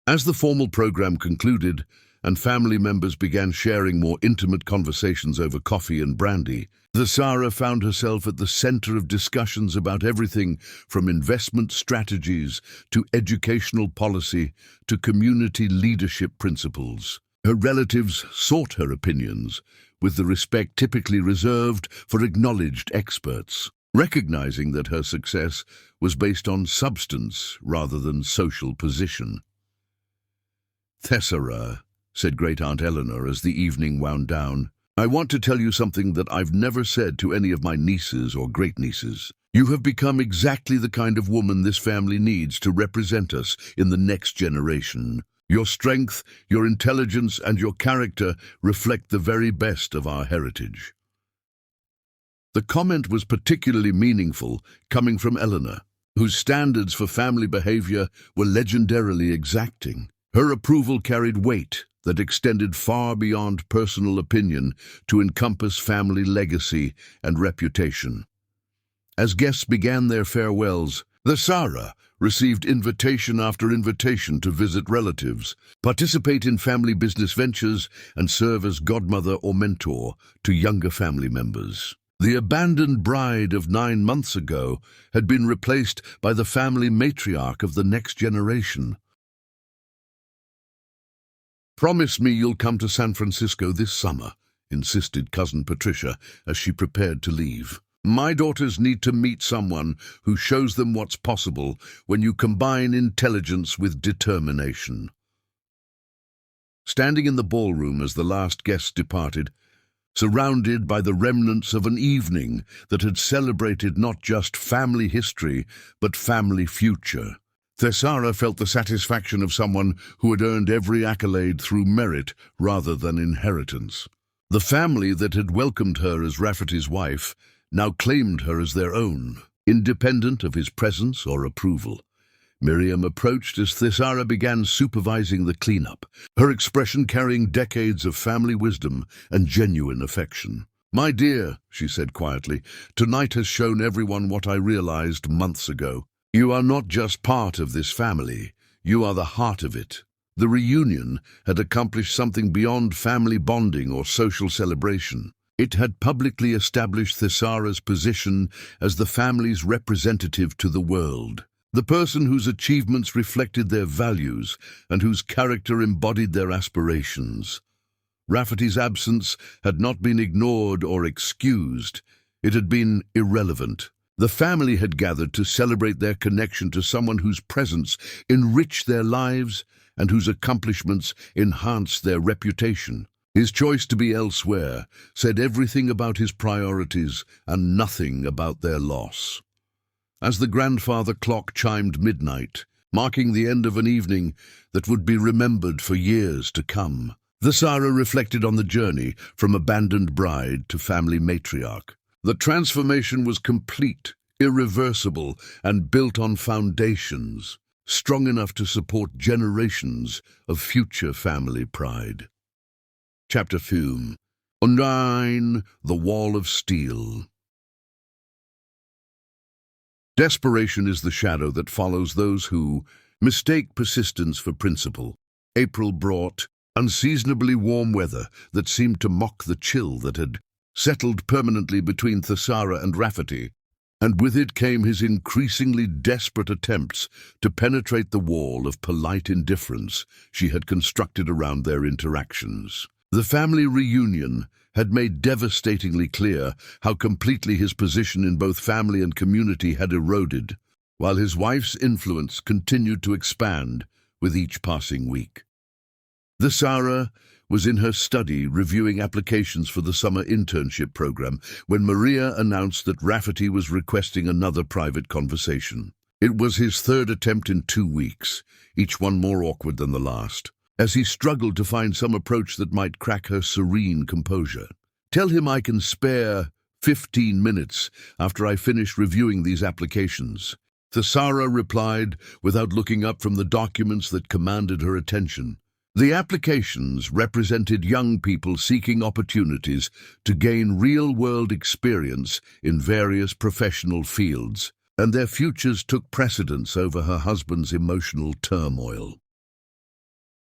As the formal program concluded and family members began sharing more intimate conversations over coffee and brandy, Thesara found herself at the center of discussions about everything from investment strategies to educational policy to community leadership principles. Her relatives sought her opinions with the respect typically reserved for acknowledged experts, recognizing that her success was based on substance rather than social position. "Thesara," said Great-Aunt Eleanor as the evening wound down, "I want to tell you something that I've never said to any of my nieces or great-nieces. You have become exactly the kind of woman this family needs to represent us in the next generation. Your strength, your intelligence, and your character reflect the very best of our heritage." The comment was particularly meaningful, coming from Eleanor, whose standards for family behavior were legendarily exacting. Her approval carried weight that extended far beyond personal opinion to encompass family legacy and reputation. As guests began their farewells, Thesara received invitation after invitation to visit relatives, participate in family business ventures, and serve as godmother or mentor to younger family members. The abandoned bride of 9 months ago had been replaced by the family matriarch of the next generation. "Promise me you'll come to San Francisco this summer," insisted Cousin Patricia as she prepared to leave. "My daughters need to meet someone who shows them what's possible when you combine intelligence with determination." Standing in the ballroom as the last guest departed, surrounded by the remnants of an evening that had celebrated not just family history, but family future, Thesara felt the satisfaction of someone who had earned every accolade through merit rather than inheritance. The family that had welcomed her as Rafferty's wife now claimed her as their own, independent of his presence or approval. Miriam approached as Thesara began supervising the cleanup, her expression carrying decades of family wisdom and genuine affection. "My dear," she said quietly, "tonight has shown everyone what I realized months ago. You are not just part of this family, you are the heart of it." The reunion had accomplished something beyond family bonding or social celebration. It had publicly established Thesara's position as the family's representative to the world, the person whose achievements reflected their values and whose character embodied their aspirations. Rafferty's absence had not been ignored or excused, it had been irrelevant. The family had gathered to celebrate their connection to someone whose presence enriched their lives and whose accomplishments enhanced their reputation. His choice to be elsewhere said everything about his priorities and nothing about their loss. As the grandfather clock chimed midnight, marking the end of an evening that would be remembered for years to come, the Sarah reflected on the journey from abandoned bride to family matriarch. The transformation was complete, irreversible, and built on foundations strong enough to support generations of future family pride. Chapter 2. Undine, the Wall of Steel. Desperation is the shadow that follows those who mistake persistence for principle. April brought unseasonably warm weather that seemed to mock the chill that had settled permanently between Thesara and Rafferty, and with it came his increasingly desperate attempts to penetrate the wall of polite indifference she had constructed around their interactions. The family reunion had made devastatingly clear how completely his position in both family and community had eroded, while his wife's influence continued to expand with each passing week. Thesara was in her study reviewing applications for the summer internship program when Maria announced that Rafferty was requesting another private conversation. It was his third attempt in 2 weeks, each one more awkward than the last, as he struggled to find some approach that might crack her serene composure. "Tell him I can spare 15 minutes after I finish reviewing these applications," Thesara replied without looking up from the documents that commanded her attention. The applications represented young people seeking opportunities to gain real-world experience in various professional fields, and their futures took precedence over her husband's emotional turmoil.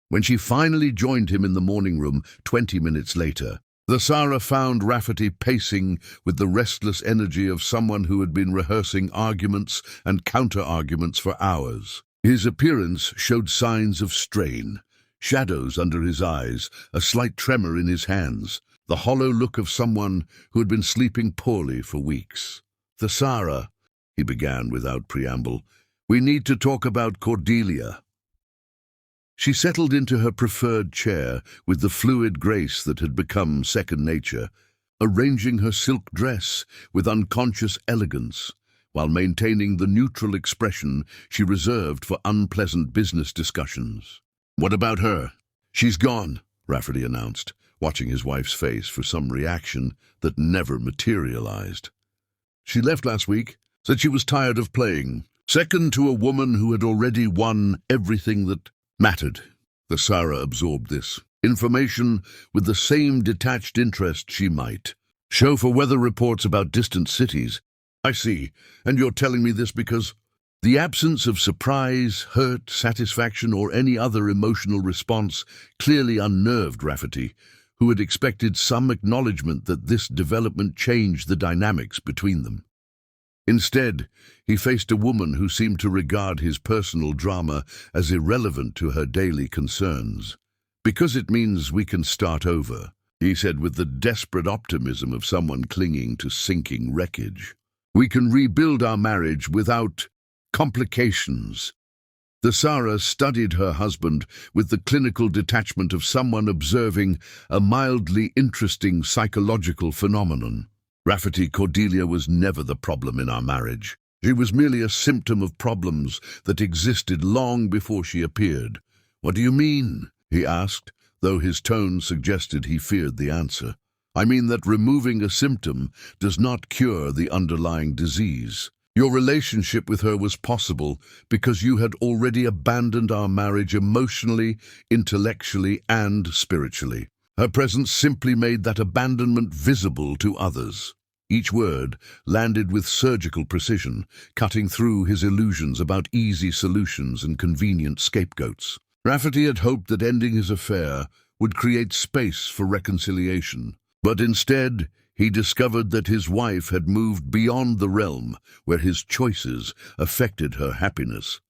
When she finally joined him in the morning room 20 minutes later, Thesara found Rafferty pacing with the restless energy of someone who had been rehearsing arguments and counter-arguments for hours. His appearance showed signs of strain. Shadows under his eyes, a slight tremor in his hands, the hollow look of someone who had been sleeping poorly for weeks. "Thesara," he began without preamble, "we need to talk about Cordelia." She settled into her preferred chair with the fluid grace that had become second nature, arranging her silk dress with unconscious elegance, while maintaining the neutral expression she reserved for unpleasant business discussions. "What about her?" "She's gone," Rafferty announced, watching his wife's face for some reaction that never materialized. "She left last week, said she was tired of playing. Second to a woman who had already won everything that mattered." Thesara absorbed this information with the same detached interest she might show for weather reports about distant cities. "I see, and you're telling me this because—" The absence of surprise, hurt, satisfaction, or any other emotional response clearly unnerved Rafferty, who had expected some acknowledgement that this development changed the dynamics between them. Instead, he faced a woman who seemed to regard his personal drama as irrelevant to her daily concerns. "Because it means we can start over," he said with the desperate optimism of someone clinging to sinking wreckage. "We can rebuild our marriage without complications." Thesara studied her husband with the clinical detachment of someone observing a mildly interesting psychological phenomenon. "Rafferty, Cordelia was never the problem in our marriage. She was merely a symptom of problems that existed long before she appeared." "What do you mean?" he asked, though his tone suggested he feared the answer. "I mean that removing a symptom does not cure the underlying disease. Your relationship with her was possible because you had already abandoned our marriage emotionally, intellectually, and spiritually. Her presence simply made that abandonment visible to others." Each word landed with surgical precision, cutting through his illusions about easy solutions and convenient scapegoats. Rafferty had hoped that ending his affair would create space for reconciliation, but instead he discovered that his wife had moved beyond the realm where his choices affected her happiness.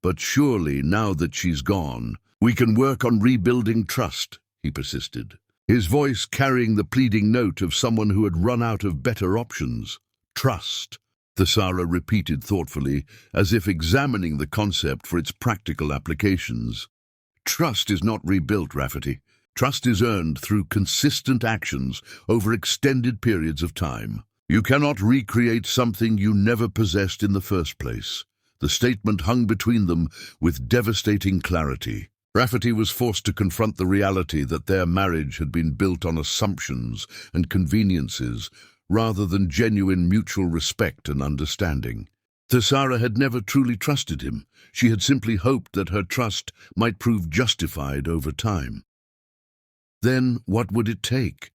"But surely, now that she's gone, we can work on rebuilding trust," he persisted, his voice carrying the pleading note of someone who had run out of better options. "Trust." Thesara repeated thoughtfully, as if examining the concept for its practical applications. Trust is not rebuilt, Rafferty. Trust is earned through consistent actions over extended periods of time. You cannot recreate something you never possessed in the first place. The statement hung between them with devastating clarity. Rafferty was forced to confront the reality that their marriage had been built on assumptions and conveniences rather than genuine mutual respect and understanding. Thesara had never truly trusted him. She had simply hoped that her trust might prove justified over time. Then what would it take?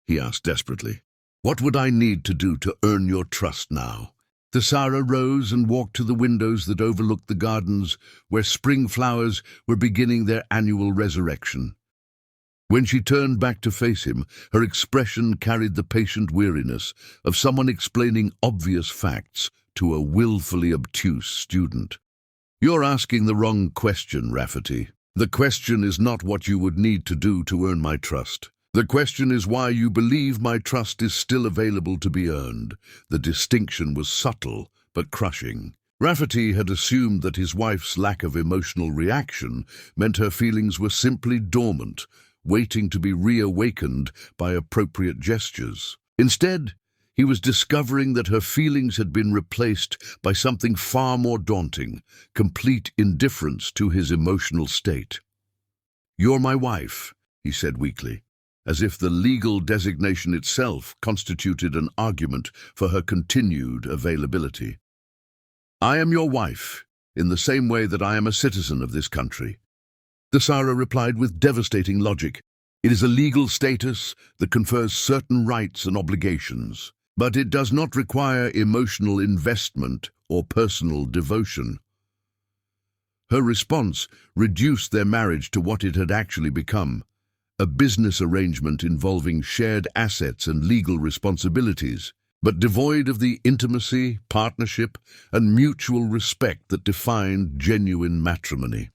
He asked desperately. What would I need to do to earn your trust now? Thesara rose and walked to the windows that overlooked the gardens where spring flowers were beginning their annual resurrection. When she turned back to face him, her expression carried the patient weariness of someone explaining obvious facts to a willfully obtuse student. You're asking the wrong question, Rafferty. The question is not what you would need to do to earn my trust. The question is why you believe my trust is still available to be earned. The distinction was subtle but crushing. Rafferty had assumed that his wife's lack of emotional reaction meant her feelings were simply dormant, waiting to be reawakened by appropriate gestures. Instead, he was discovering that her feelings had been replaced by something far more daunting, complete indifference to his emotional state. "You're my wife," he said weakly, as if the legal designation itself constituted an argument for her continued availability. "I am your wife, in the same way that I am a citizen of this country." Thesara replied with devastating logic. "It is a legal status that confers certain rights and obligations, but it does not require emotional investment or personal devotion." Her response reduced their marriage to what it had actually become, a business arrangement involving shared assets and legal responsibilities, but devoid of the intimacy, partnership, and mutual respect that defined genuine matrimony.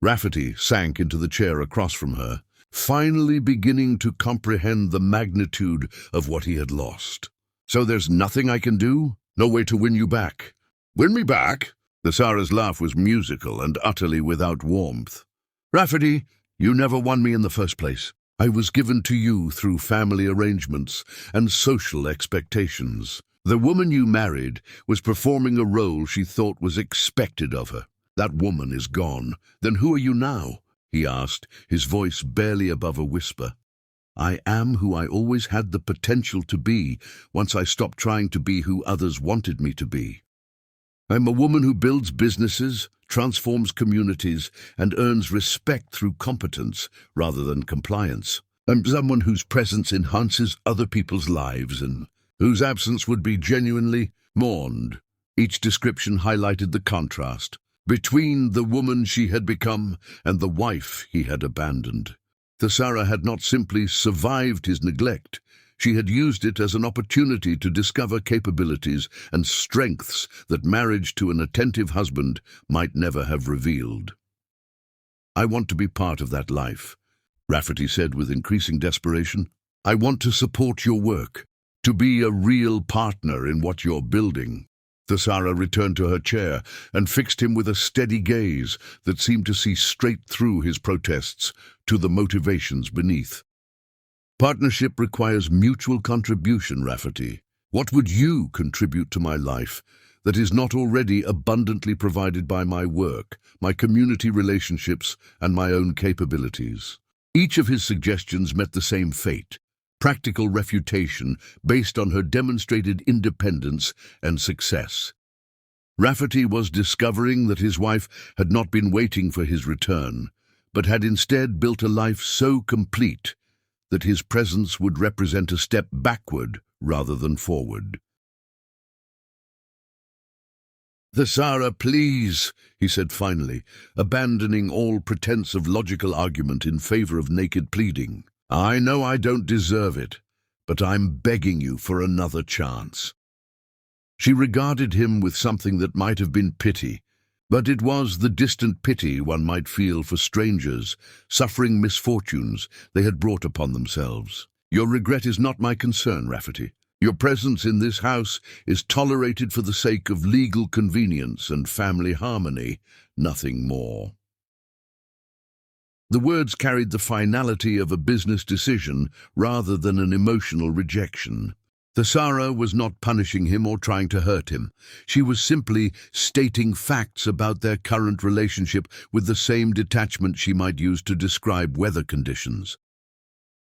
Rafferty sank into the chair across from her, finally beginning to comprehend the magnitude of what he had lost. "So there's nothing I can do? No way to win you back?" "Win me back?" Thesara's laugh was musical and utterly without warmth. "Rafferty, you never won me in the first place. I was given to you through family arrangements and social expectations. The woman you married was performing a role she thought was expected of her. That woman is gone. Then who are you now?" he asked, his voice barely above a whisper. "I am who I always had the potential to be once I stopped trying to be who others wanted me to be. I'm a woman who builds businesses, transforms communities, and earns respect through competence rather than compliance. I'm someone whose presence enhances other people's lives and whose absence would be genuinely mourned." Each description highlighted the contrast between the woman she had become and the wife he had abandoned. Thesara had not simply survived his neglect, she had used it as an opportunity to discover capabilities and strengths that marriage to an attentive husband might never have revealed. "I want to be part of that life," Rafferty said with increasing desperation. "I want to support your work, to be a real partner in what you're building." Thesara returned to her chair and fixed him with a steady gaze that seemed to see straight through his protests to the motivations beneath. "Partnership requires mutual contribution, Rafferty. What would you contribute to my life that is not already abundantly provided by my work, my community relationships, and my own capabilities?" Each of his suggestions met the same fate: practical refutation based on her demonstrated independence and success. Rafferty was discovering that his wife had not been waiting for his return, but had instead built a life so complete that his presence would represent a step backward rather than forward. "Thesara, please," he said finally, abandoning all pretense of logical argument in favor of naked pleading. "I know I don't deserve it, but I'm begging you for another chance." She regarded him with something that might have been pity, but it was the distant pity one might feel for strangers suffering misfortunes they had brought upon themselves. "Your regret is not my concern, Rafferty. Your presence in this house is tolerated for the sake of legal convenience and family harmony, nothing more." The words carried the finality of a business decision rather than an emotional rejection. Thesara was not punishing him or trying to hurt him. She was simply stating facts about their current relationship with the same detachment she might use to describe weather conditions.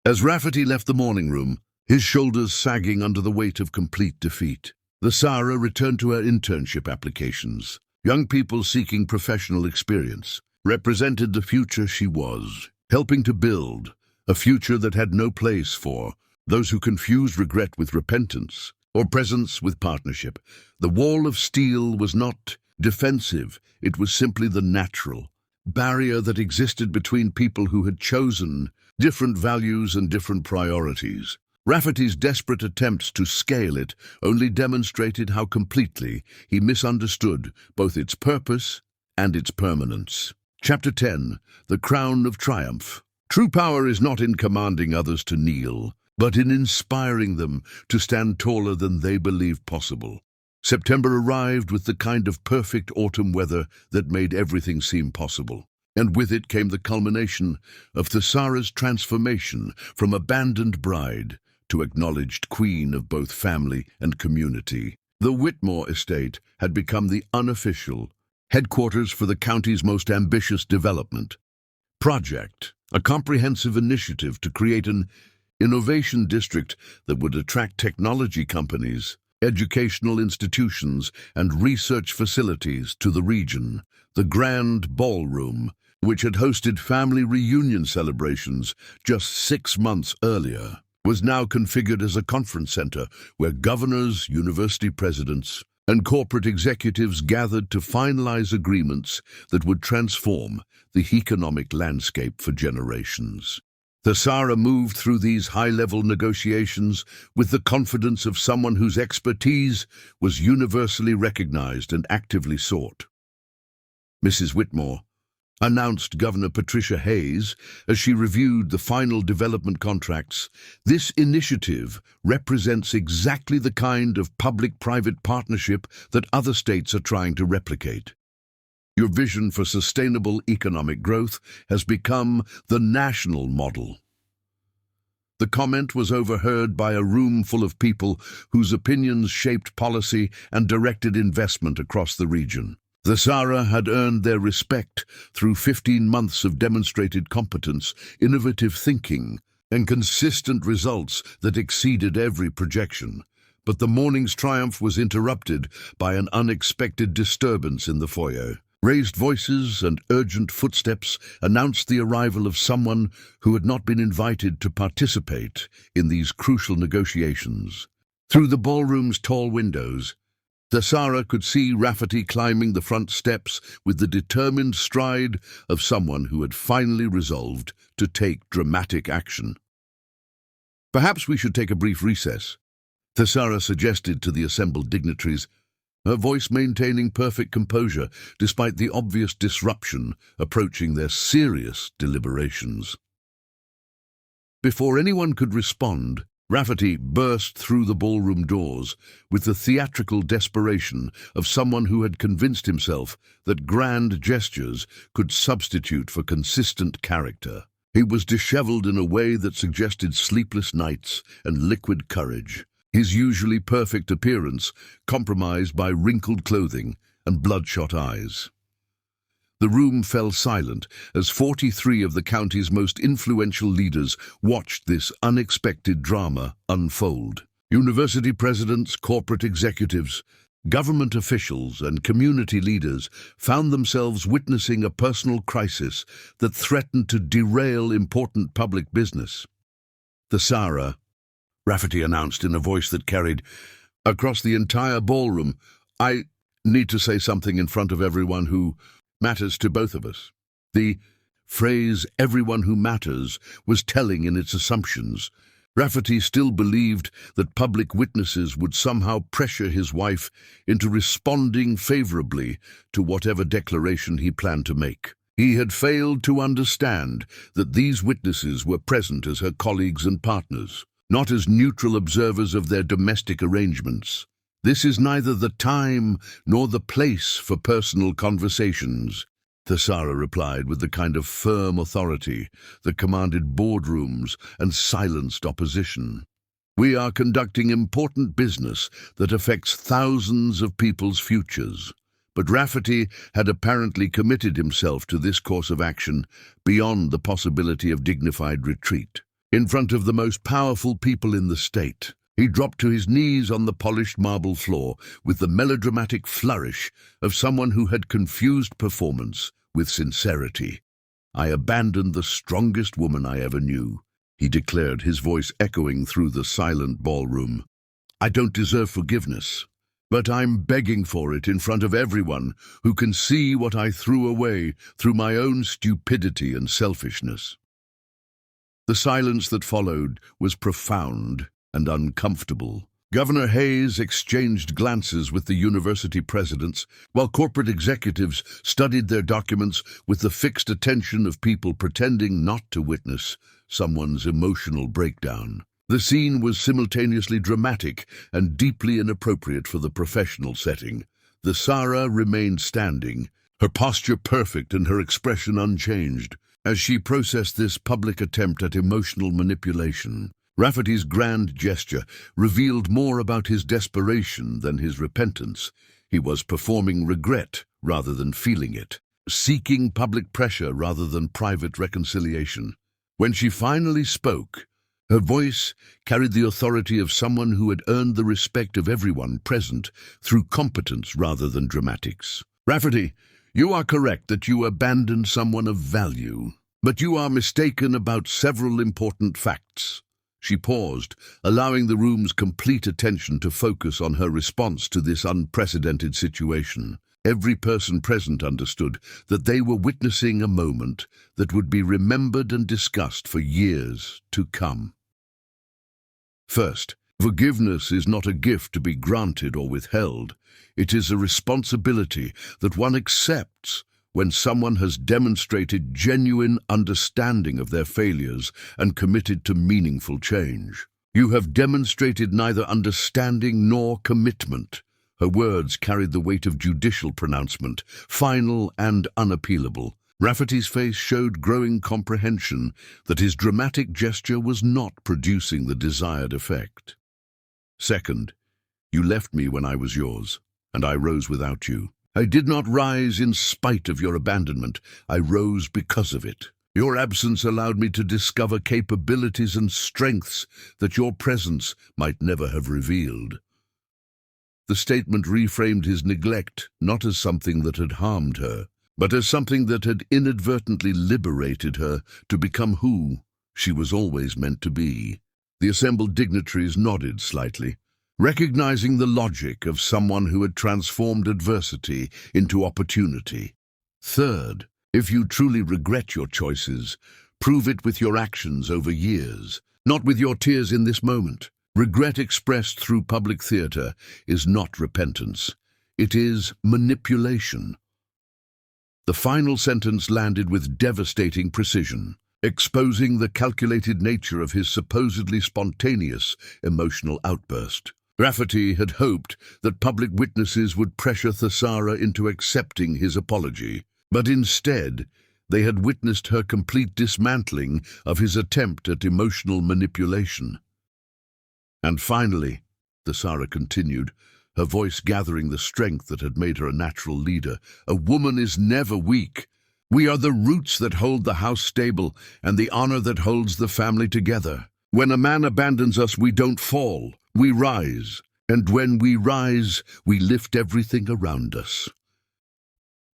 As Rafferty left the morning room, his shoulders sagging under the weight of complete defeat, Thesara returned to her internship applications. Young people seeking professional experience represented the future she was, helping to build, a future that had no place for those who confused regret with repentance, or presence with partnership. The wall of steel was not defensive, it was simply the natural barrier that existed between people who had chosen different values and different priorities. Rafferty's desperate attempts to scale it only demonstrated how completely he misunderstood both its purpose and its permanence. Chapter 10. The Crown of Triumph. True power is not in commanding others to kneel, but in inspiring them to stand taller than they believe possible. September arrived with the kind of perfect autumn weather that made everything seem possible. And with it came the culmination of Thesara's transformation from abandoned bride to acknowledged queen of both family and community. The Whitmore estate had become the unofficial headquarters for the county's most ambitious development project, a comprehensive initiative to create an innovation district that would attract technology companies, educational institutions, and research facilities to the region. The Grand Ballroom, which had hosted family reunion celebrations just 6 months earlier, was now configured as a conference center where governors, university presidents, and corporate executives gathered to finalize agreements that would transform the economic landscape for generations. Thesara moved through these high-level negotiations with the confidence of someone whose expertise was universally recognized and actively sought. "Mrs. Whitmore," announced Governor Patricia Hayes as she reviewed the final development contracts, "this initiative represents exactly the kind of public-private partnership that other states are trying to replicate. Your vision for sustainable economic growth has become the national model." The comment was overheard by a room full of people whose opinions shaped policy and directed investment across the region. Thesara had earned their respect through 15 months of demonstrated competence, innovative thinking, and consistent results that exceeded every projection. But the morning's triumph was interrupted by an unexpected disturbance in the foyer. Raised voices and urgent footsteps announced the arrival of someone who had not been invited to participate in these crucial negotiations. Through the ballroom's tall windows, Thesara could see Rafferty climbing the front steps with the determined stride of someone who had finally resolved to take dramatic action. "Perhaps we should take a brief recess," Thesara suggested to the assembled dignitaries, her voice maintaining perfect composure despite the obvious disruption approaching their serious deliberations. Before anyone could respond, Rafferty burst through the ballroom doors with the theatrical desperation of someone who had convinced himself that grand gestures could substitute for consistent character. He was disheveled in a way that suggested sleepless nights and liquid courage, his usually perfect appearance compromised by wrinkled clothing and bloodshot eyes. The room fell silent as 43 of the county's most influential leaders watched this unexpected drama unfold. University presidents, corporate executives, government officials, and community leaders found themselves witnessing a personal crisis that threatened to derail important public business. "Thesara," Rafferty announced in a voice that carried across the entire ballroom, "I need to say something in front of everyone who matters to both of us." The phrase "everyone who matters" was telling in its assumptions. Rafferty still believed that public witnesses would somehow pressure his wife into responding favorably to whatever declaration he planned to make. He had failed to understand that these witnesses were present as her colleagues and partners. not as neutral observers of their domestic arrangements. This is neither the time nor the place for personal conversations, Thesara replied with the kind of firm authority that commanded boardrooms and silenced opposition. We are conducting important business that affects thousands of people's futures. But Rafferty had apparently committed himself to this course of action beyond the possibility of dignified retreat. In front of the most powerful people in the state, he dropped to his knees on the polished marble floor with the melodramatic flourish of someone who had confused performance with sincerity. "I abandoned the strongest woman I ever knew," he declared, his voice echoing through the silent ballroom. "I don't deserve forgiveness, but I'm begging for it in front of everyone who can see what I threw away through my own stupidity and selfishness." The silence that followed was profound and uncomfortable. Governor Hayes exchanged glances with the university presidents, while corporate executives studied their documents with the fixed attention of people pretending not to witness someone's emotional breakdown. The scene was simultaneously dramatic and deeply inappropriate for the professional setting. Thesara remained standing, her posture perfect and her expression unchanged, as she processed this public attempt at emotional manipulation. Rafferty's grand gesture revealed more about his desperation than his repentance. He was performing regret rather than feeling it, seeking public pressure rather than private reconciliation. When she finally spoke, her voice carried the authority of someone who had earned the respect of everyone present through competence rather than dramatics. "Rafferty, you are correct that you abandoned someone of value, but you are mistaken about several important facts." She paused, allowing the room's complete attention to focus on her response to this unprecedented situation. Every person present understood that they were witnessing a moment that would be remembered and discussed for years to come. First, forgiveness is not a gift to be granted or withheld. It is a responsibility that one accepts when someone has demonstrated genuine understanding of their failures and committed to meaningful change. "You have demonstrated neither understanding nor commitment." Her words carried the weight of judicial pronouncement, final and unappealable. Rafferty's face showed growing comprehension that his dramatic gesture was not producing the desired effect. "Second, you left me when I was yours, and I rose without you. I did not rise in spite of your abandonment. I rose because of it. Your absence allowed me to discover capabilities and strengths that your presence might never have revealed." The statement reframed his neglect not as something that had harmed her, but as something that had inadvertently liberated her to become who she was always meant to be. The assembled dignitaries nodded slightly, recognizing the logic of someone who had transformed adversity into opportunity. Third, if you truly regret your choices, prove it with your actions over years, not with your tears in this moment. Regret expressed through public theater is not repentance. It is manipulation. The final sentence landed with devastating precision, exposing the calculated nature of his supposedly spontaneous emotional outburst. Rafferty had hoped that public witnesses would pressure Thesara into accepting his apology, but instead they had witnessed her complete dismantling of his attempt at emotional manipulation. "And finally," Thesara continued, her voice gathering the strength that had made her a natural leader, "a woman is never weak. We are the roots that hold the house stable and the honor that holds the family together. When a man abandons us, we don't fall, we rise. And when we rise, we lift everything around us."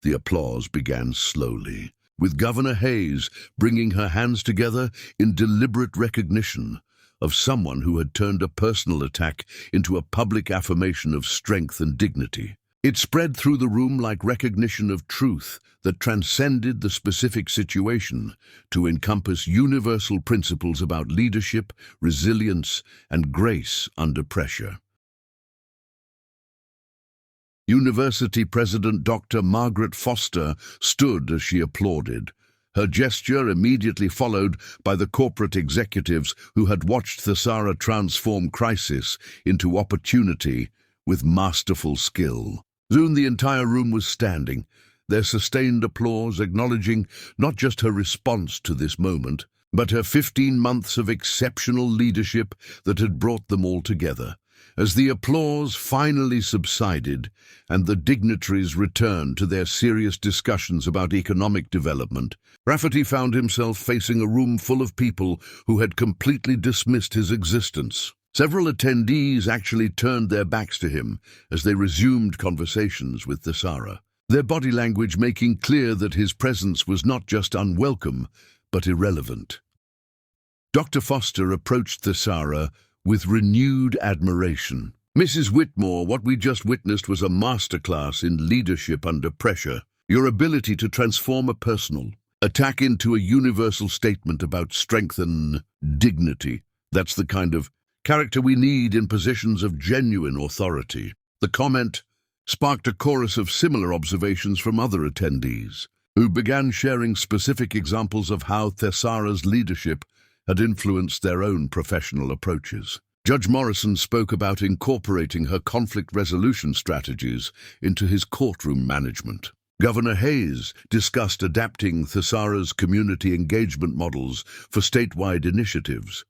The applause began slowly, with Governor Hayes bringing her hands together in deliberate recognition of someone who had turned a personal attack into a public affirmation of strength and dignity. It spread through the room like recognition of truth that transcended the specific situation to encompass universal principles about leadership, resilience, and grace under pressure. University President Dr. Margaret Foster stood as she applauded, her gesture immediately followed by the corporate executives who had watched Thesara transform crisis into opportunity with masterful skill. Soon the entire room was standing, their sustained applause acknowledging not just her response to this moment, but her 15 months of exceptional leadership that had brought them all together. As the applause finally subsided and the dignitaries returned to their serious discussions about economic development, Rafferty found himself facing a room full of people who had completely dismissed his existence. Several attendees actually turned their backs to him as they resumed conversations with Thesara, their body language making clear that his presence was not just unwelcome, but irrelevant. Dr. Foster approached Thesara with renewed admiration. "Mrs. Whitmore, what we just witnessed was a masterclass in leadership under pressure. Your ability to transform a personal attack into a universal statement about strength and dignity. That's the kind of character we need in positions of genuine authority." The comment sparked a chorus of similar observations from other attendees, who began sharing specific examples of how Thesara's leadership had influenced their own professional approaches. Judge Morrison spoke about incorporating her conflict resolution strategies into his courtroom management. Governor Hayes discussed adapting Thesara's community engagement models for statewide initiatives.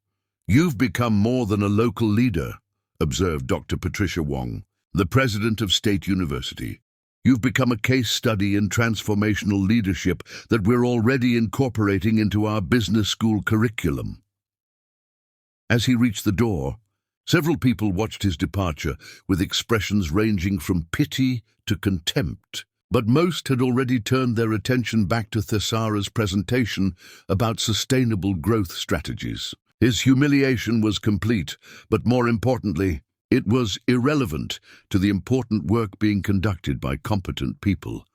"You've become more than a local leader," observed Dr. Patricia Wong, the president of State University. "You've become a case study in transformational leadership that we're already incorporating into our business school curriculum." As he reached the door, several people watched his departure with expressions ranging from pity to contempt, but most had already turned their attention back to Thesara's presentation about sustainable growth strategies. His humiliation was complete, but more importantly, it was irrelevant to the important work being conducted by competent people.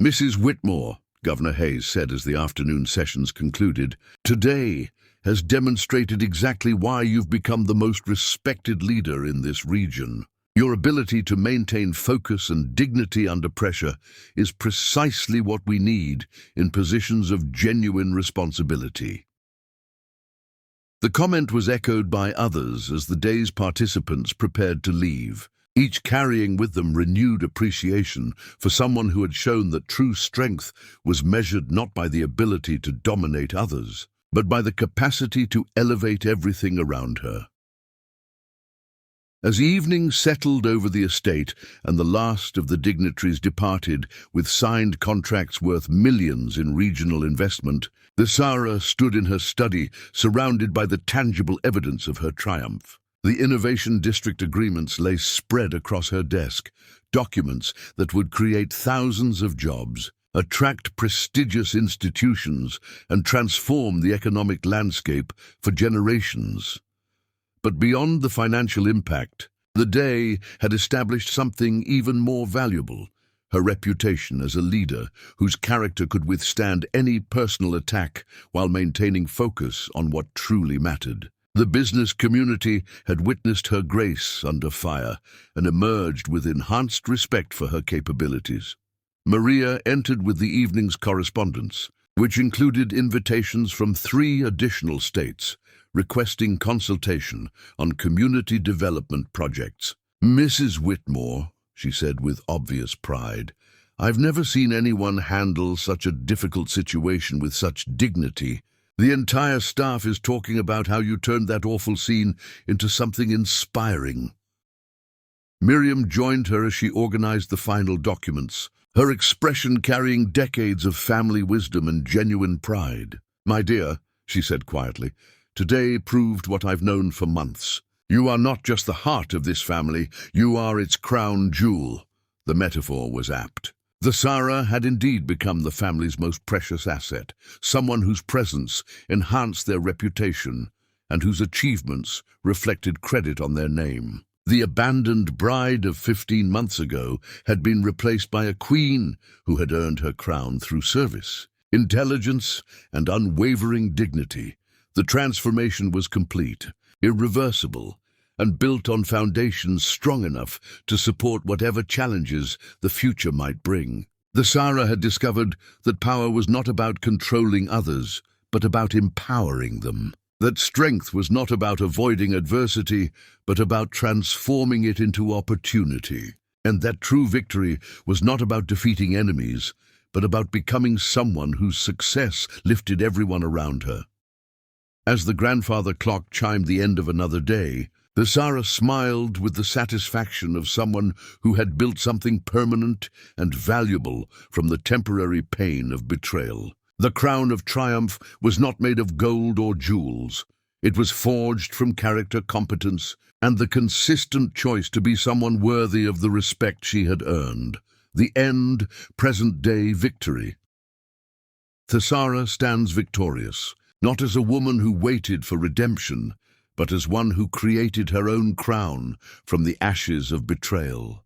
"Mrs. Whitmore," Governor Hayes said as the afternoon sessions concluded, "today has demonstrated exactly why you've become the most respected leader in this region. Your ability to maintain focus and dignity under pressure is precisely what we need in positions of genuine responsibility." The comment was echoed by others as the day's participants prepared to leave, each carrying with them renewed appreciation for someone who had shown that true strength was measured not by the ability to dominate others, but by the capacity to elevate everything around her. As evening settled over the estate and the last of the dignitaries departed with signed contracts worth millions in regional investment, Thesara stood in her study, surrounded by the tangible evidence of her triumph. The Innovation District agreements lay spread across her desk, documents that would create thousands of jobs, attract prestigious institutions, and transform the economic landscape for generations. But beyond the financial impact, the day had established something even more valuable: her reputation as a leader whose character could withstand any personal attack while maintaining focus on what truly mattered. The business community had witnessed her grace under fire and emerged with enhanced respect for her capabilities. Maria entered with the evening's correspondence, which included invitations from 3 additional states, requesting consultation on community development projects. "Mrs. Whitmore," she said with obvious pride, "I've never seen anyone handle such a difficult situation with such dignity. The entire staff is talking about how you turned that awful scene into something inspiring." Miriam joined her as she organized the final documents, her expression carrying decades of family wisdom and genuine pride. "My dear," she said quietly, "today proved what I've known for months. You are not just the heart of this family, you are its crown jewel." The metaphor was apt. Thesara had indeed become the family's most precious asset, someone whose presence enhanced their reputation and whose achievements reflected credit on their name. The abandoned bride of 15 months ago had been replaced by a queen who had earned her crown through service, intelligence, and unwavering dignity. The transformation was complete, irreversible, and built on foundations strong enough to support whatever challenges the future might bring. The Sarah had discovered that power was not about controlling others, but about empowering them. That strength was not about avoiding adversity, but about transforming it into opportunity. And that true victory was not about defeating enemies, but about becoming someone whose success lifted everyone around her. As the grandfather clock chimed the end of another day, the Sarah smiled with the satisfaction of someone who had built something permanent and valuable from the temporary pain of betrayal. The crown of triumph was not made of gold or jewels. It was forged from character, competence, and the consistent choice to be someone worthy of the respect she had earned. The end, present-day victory. The Sarah stands victorious, not as a woman who waited for redemption, but as one who created her own crown from the ashes of betrayal.